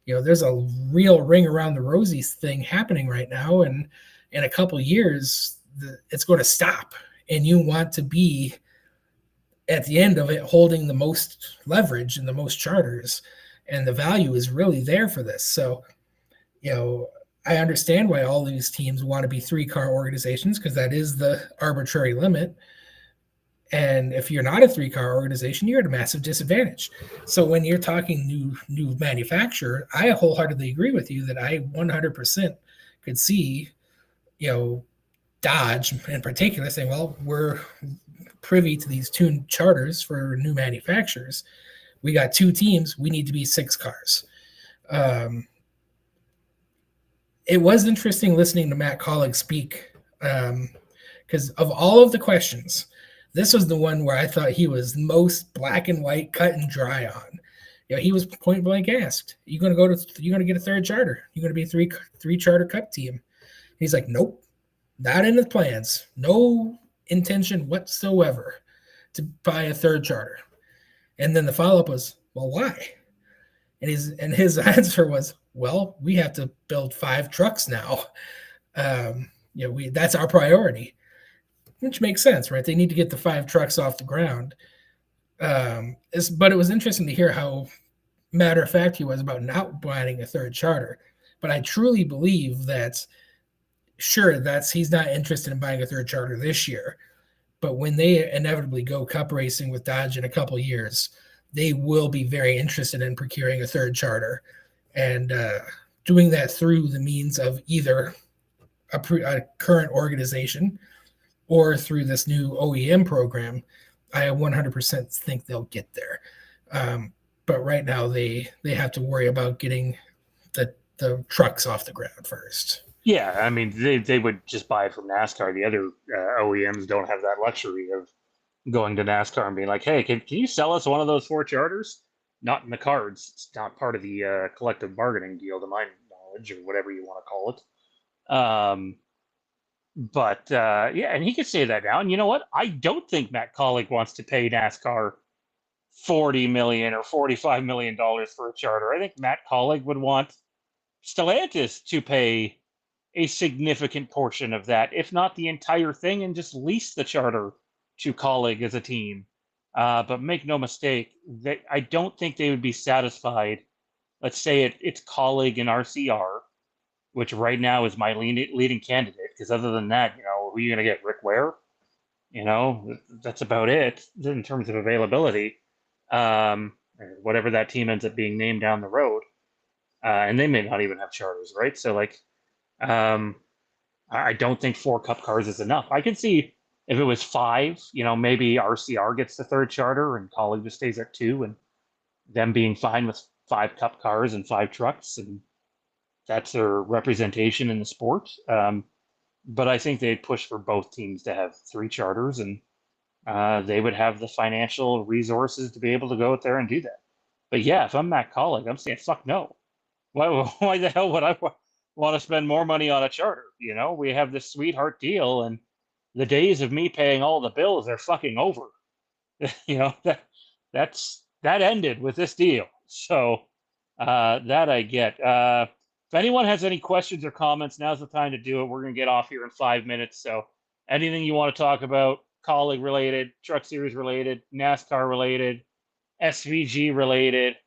There's a real ring around the rosies thing happening right now. And in a couple of years, it's going to stop. And you want to be at the end of it holding the most leverage and the most charters. And the value is really there for this. So, I understand why all these teams want to be 3-car organizations, because that is the arbitrary limit. And if you're not a 3-car organization, you're at a massive disadvantage. So when you're talking new manufacturer, I wholeheartedly agree with you that I 100% could see, Dodge in particular saying, well, we're privy to these two charters for new manufacturers. We got 2 teams. We need to be 6 cars. It was interesting listening to Matt Kaulig speak, because of all of the questions, this was the one where I thought he was most black and white, cut and dry on. He was point blank asked, "You're going to get a 3rd charter? You're going to be a three charter Cup team?" He's like, "Nope, not in the plans. No intention whatsoever to buy a 3rd charter." And then the follow up was, "Well, why?" And his answer was, "Well, we have to build 5 trucks now. That's our priority." Which makes sense, right? They need to get the 5 trucks off the ground. But it was interesting to hear how matter of fact he was about not buying a 3rd charter. But I truly believe that, sure, he's not interested in buying a 3rd charter this year. But when they inevitably go Cup racing with Dodge in a couple years, they will be very interested in procuring a 3rd charter and doing that through the means of either a current organization or through this new OEM program. I 100% think they'll get there. But right now they have to worry about getting the trucks off the ground first. Yeah, I mean, they would just buy it from NASCAR. The other OEMs don't have that luxury of going to NASCAR and being like, "Hey, can you sell us one of those 4 charters?" Not in the cards. It's not part of the collective bargaining deal, to my knowledge, or whatever you want to call it. But yeah, and he could say that now. And you know what? I don't think Matt Kaulig wants to pay NASCAR $40 million or $45 million for a charter. I think Matt Kaulig would want Stellantis to pay a significant portion of that, if not the entire thing, and just lease the charter to Kaulig as a team. But make no mistake, I don't think they would be satisfied. Let's say it's Kaulig and RCR, which right now is my leading candidate, because other than that, who are you going to get? Rick Ware? That's about it in terms of availability. Whatever that team ends up being named down the road. And they may not even have charters, right? So, I don't think 4 Cup cars is enough. I can see if it was 5, maybe RCR gets the 3rd charter and Kaulig just stays at 2, and them being fine with 5 Cup cars and 5 trucks, and that's their representation in the sport. But I think they'd push for both teams to have 3 charters, and they would have the financial resources to be able to go out there and do that. But yeah, if I'm Matt Kaulig, I'm saying, fuck no. Why the hell would I want to spend more money on a charter? We have this sweetheart deal, and the days of me paying all the bills are fucking over. That ended with this deal. So that I get. If anyone has any questions or comments, now's the time to do it. We're going to get off here in 5 minutes. So anything you want to talk about, Kaulig related, Truck Series related, NASCAR related, SVG related,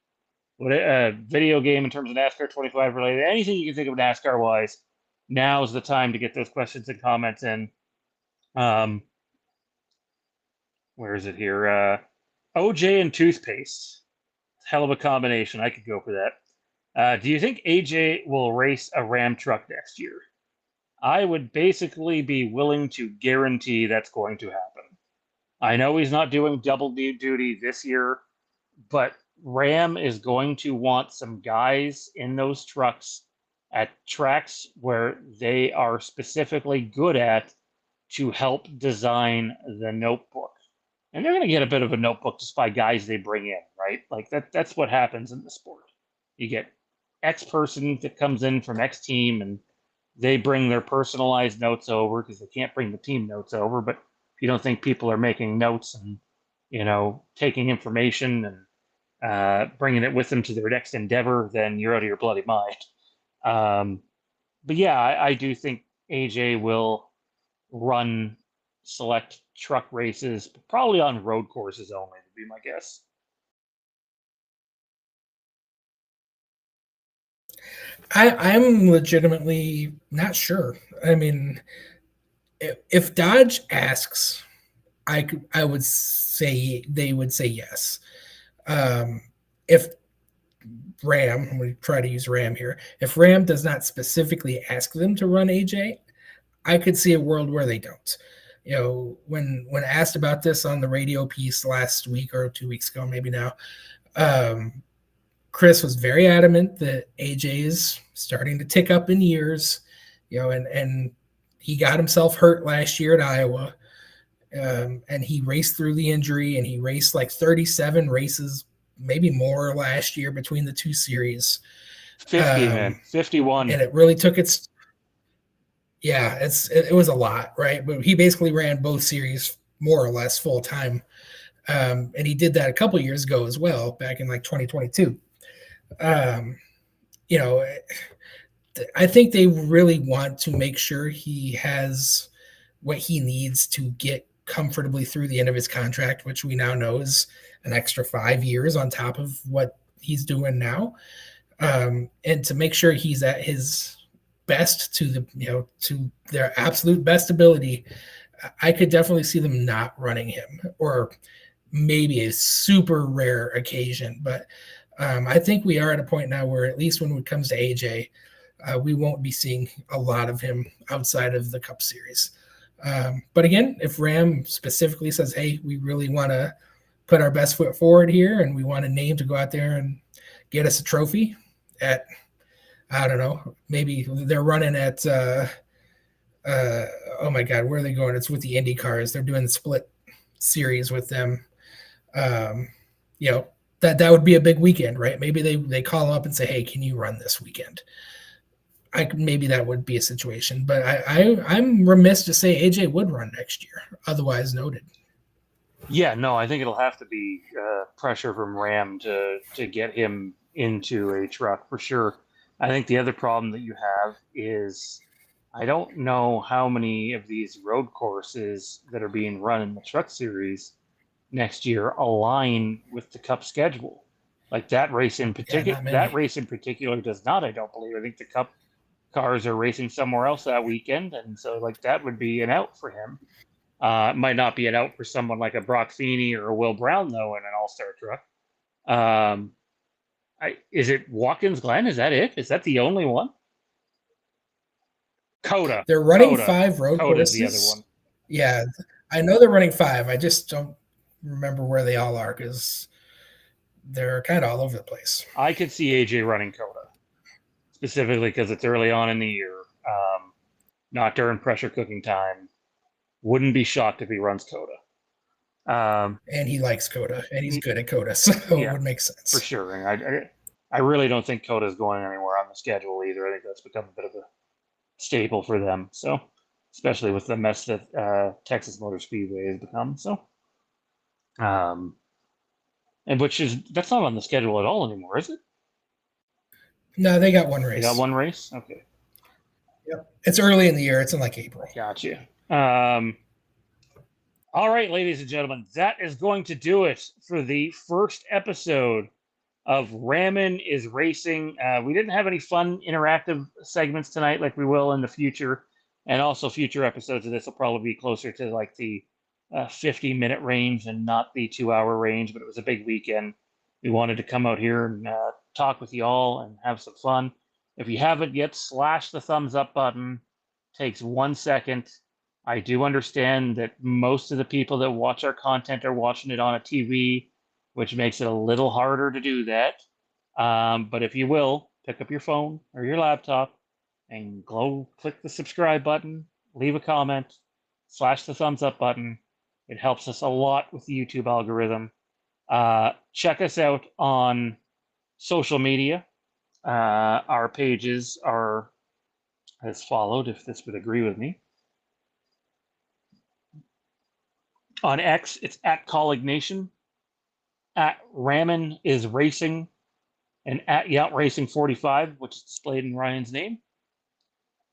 video game in terms of NASCAR 25 related, anything you can think of NASCAR wise, now is the time to get those questions and comments in. Where is it here? OJ and toothpaste. Hell of a combination. I could go for that. Do you think AJ will race a Ram truck next year? I would basically be willing to guarantee that's going to happen. I know he's not doing double duty this year, but Ram is going to want some guys in those trucks at tracks where they are specifically good at to help design the notebook. And they're going to get a bit of a notebook just by guys they bring in, right? That's what happens in the sport. You get X person that comes in from X team, and they bring their personalized notes over because they can't bring the team notes over. But if you don't think people are making notes and, taking information and bringing it with them to their next endeavor, then you're out of your bloody mind. But yeah, I do think AJ will run select truck races, probably on road courses only, would be my guess. I'm legitimately not sure. I mean, if Dodge asks, I would say they would say yes. If Ram, we try to use Ram here. If Ram does not specifically ask them to run AJ, I could see a world where they don't. You know, when asked about this on the radio piece last week or 2 weeks ago, maybe now, um, Chris was very adamant that AJ is starting to tick up in years. You know, and he got himself hurt last year at Iowa, and he raced through the injury, and he raced like 37 races, maybe more last year between the two series. 50, man. 51. And it really took its yeah, it was a lot, right? But he basically ran both series more or less full time, and he did that a couple years ago as well, back in like 2022. You know, I think they really want to make sure he has what he needs to get comfortably through the end of his contract, which we now know is an extra 5 years on top of what he's doing now, and to make sure he's at his best to their absolute best ability. I could definitely see them not running him, or maybe a super rare occasion. But I think we are at a point now where, at least when it comes to AJ, we won't be seeing a lot of him outside of the Cup Series. But again, if Ram specifically says, hey, we really want to put our best foot forward here, and we want a name to go out there and get us a trophy at, I don't know, maybe they're running at, oh my God, where are they going? It's with the Indy cars. They're doing the split series with them. You know, that would be a big weekend, right? Maybe they call them up and say, hey, can you run this weekend? Maybe that would be a situation, but I'm remiss to say AJ would run next year. Otherwise noted. Yeah, no, I think it'll have to be pressure from Ram to get him into a truck for sure. I think the other problem that you have is I don't know how many of these road courses that are being run in the Truck Series next year align with the Cup schedule. Like that race in particular, does not. I don't believe. I think the Cup cars are racing somewhere else that weekend, and so like that would be an out for him. It might not be an out for someone like a Brock Feeney or a Will Brown though in an All-Star truck. Is it Watkins Glen? Is that it? Is that the only one? Coda. They're running Coda. 5 road Coda's courses. the other one. Yeah, I know they're running 5. I just don't remember where they all are because they're kind of all over the place. I could see AJ running Coda, specifically because it's early on in the year, not during pressure cooking time. Wouldn't be shocked if he runs Coda. And he likes Coda, and he's good at Coda, so it would make sense. For sure. And I really don't think Coda is going anywhere on the schedule either. I think that's become a bit of a staple for them. So, especially with the mess that Texas Motor Speedway has become. So, and that's not on the schedule at all anymore, is it? No, they got one race. They got one race? Okay. Yep. It's early in the year. It's in like April. Gotcha. All right, ladies and gentlemen, that is going to do it for the first episode of Rammin is Racing. We didn't have any fun interactive segments tonight like we will in the future. And also future episodes of this will probably be closer to like the 50-minute range and not the 2-hour range. But it was a big weekend. We wanted to come out here and talk with you all and have some fun. If you haven't yet, slash the thumbs up button. Takes 1 second. I do understand that most of the people that watch our content are watching it on a TV, which makes it a little harder to do that. But if you will, pick up your phone or your laptop and go click the subscribe button, leave a comment, slash the thumbs up button. It helps us a lot with the YouTube algorithm. Check us out on social media. Our pages are as followed, if this would agree with me. On X, it's at Kaulignation, at Rammin is Racing, and at Yacht Racing 45, which is displayed in Ryan's name.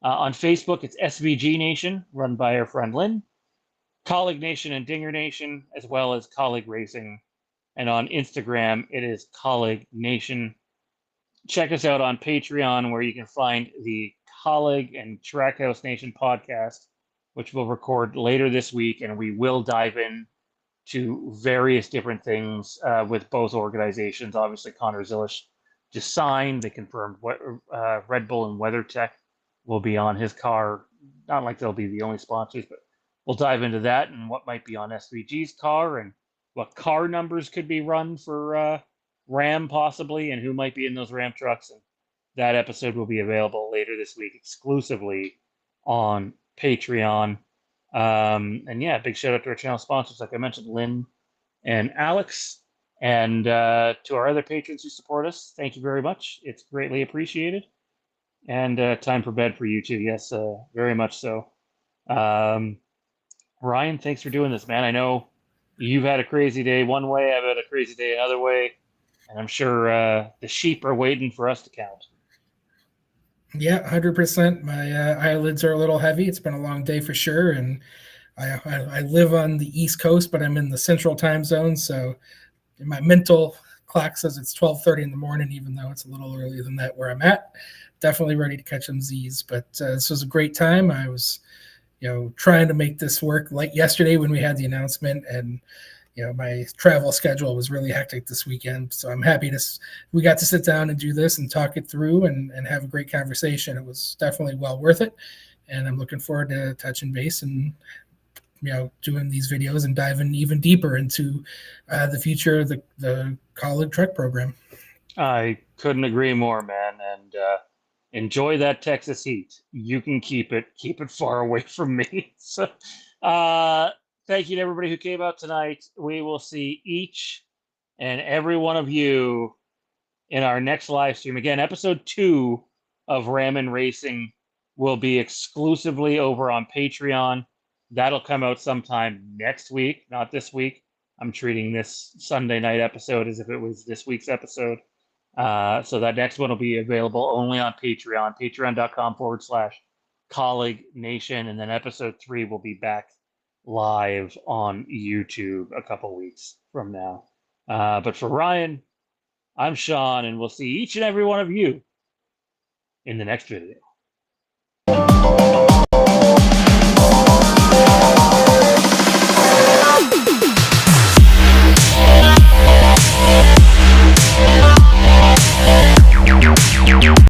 On Facebook, it's SVGNation, run by our friend Lynn, Kaulignation and Dingernation, as well as Kaulig Racing. And on Instagram, it is Kaulignation. check us out on Patreon, where you can find the Kaulig and Nation podcast, which we'll record later this week, and we will dive in to various different things with both organizations. Obviously, Connor Zilish just signed. They confirmed what Red Bull and WeatherTech will be on his car. Not like they'll be the only sponsors, but we'll dive into that and what might be on SVG's car and what car numbers could be run for Ram possibly, and who might be in those Ram trucks. And that episode will be available later this week exclusively on Patreon. And yeah, big shout out to our channel sponsors, like I mentioned, Lynn and Alex, and to our other patrons who support us. Thank you very much. It's greatly appreciated. And time for bed for you too. Yes, very much so. Ryan, thanks for doing this, man. I know you've had a crazy day one way, I've had a crazy day another way, and I'm sure the sheep are waiting for us to count. Yeah, 100%. My eyelids are a little heavy. It's been a long day for sure, and I live on the East Coast, but I'm in the Central Time Zone, so my mental clock says it's 12:30 in the morning, even though it's a little earlier than that where I'm at. Definitely ready to catch some Z's, but this was a great time. I was, trying to make this work like yesterday when we had the announcement, and my travel schedule was really hectic this weekend. So I'm happy we got to sit down and do this and talk it through and have a great conversation. It was definitely well worth it. And I'm looking forward to touching base and, doing these videos and diving even deeper into the future of the Kaulig truck program. I couldn't agree more, man. And enjoy that Texas heat. You can keep it far away from me. So, thank you to everybody who came out tonight. We will see each and every one of you in our next live stream. Again, episode 2 of Rammin Racing will be exclusively over on Patreon. That'll come out sometime next week, not this week. I'm treating this Sunday night episode as if it was this week's episode. So that next one will be available only on Patreon, patreon.com/Kaulignation. And then episode 3 will be back live on YouTube a couple weeks from now. But for Ryan, I'm Shawn, and we'll see each and every one of you in the next video.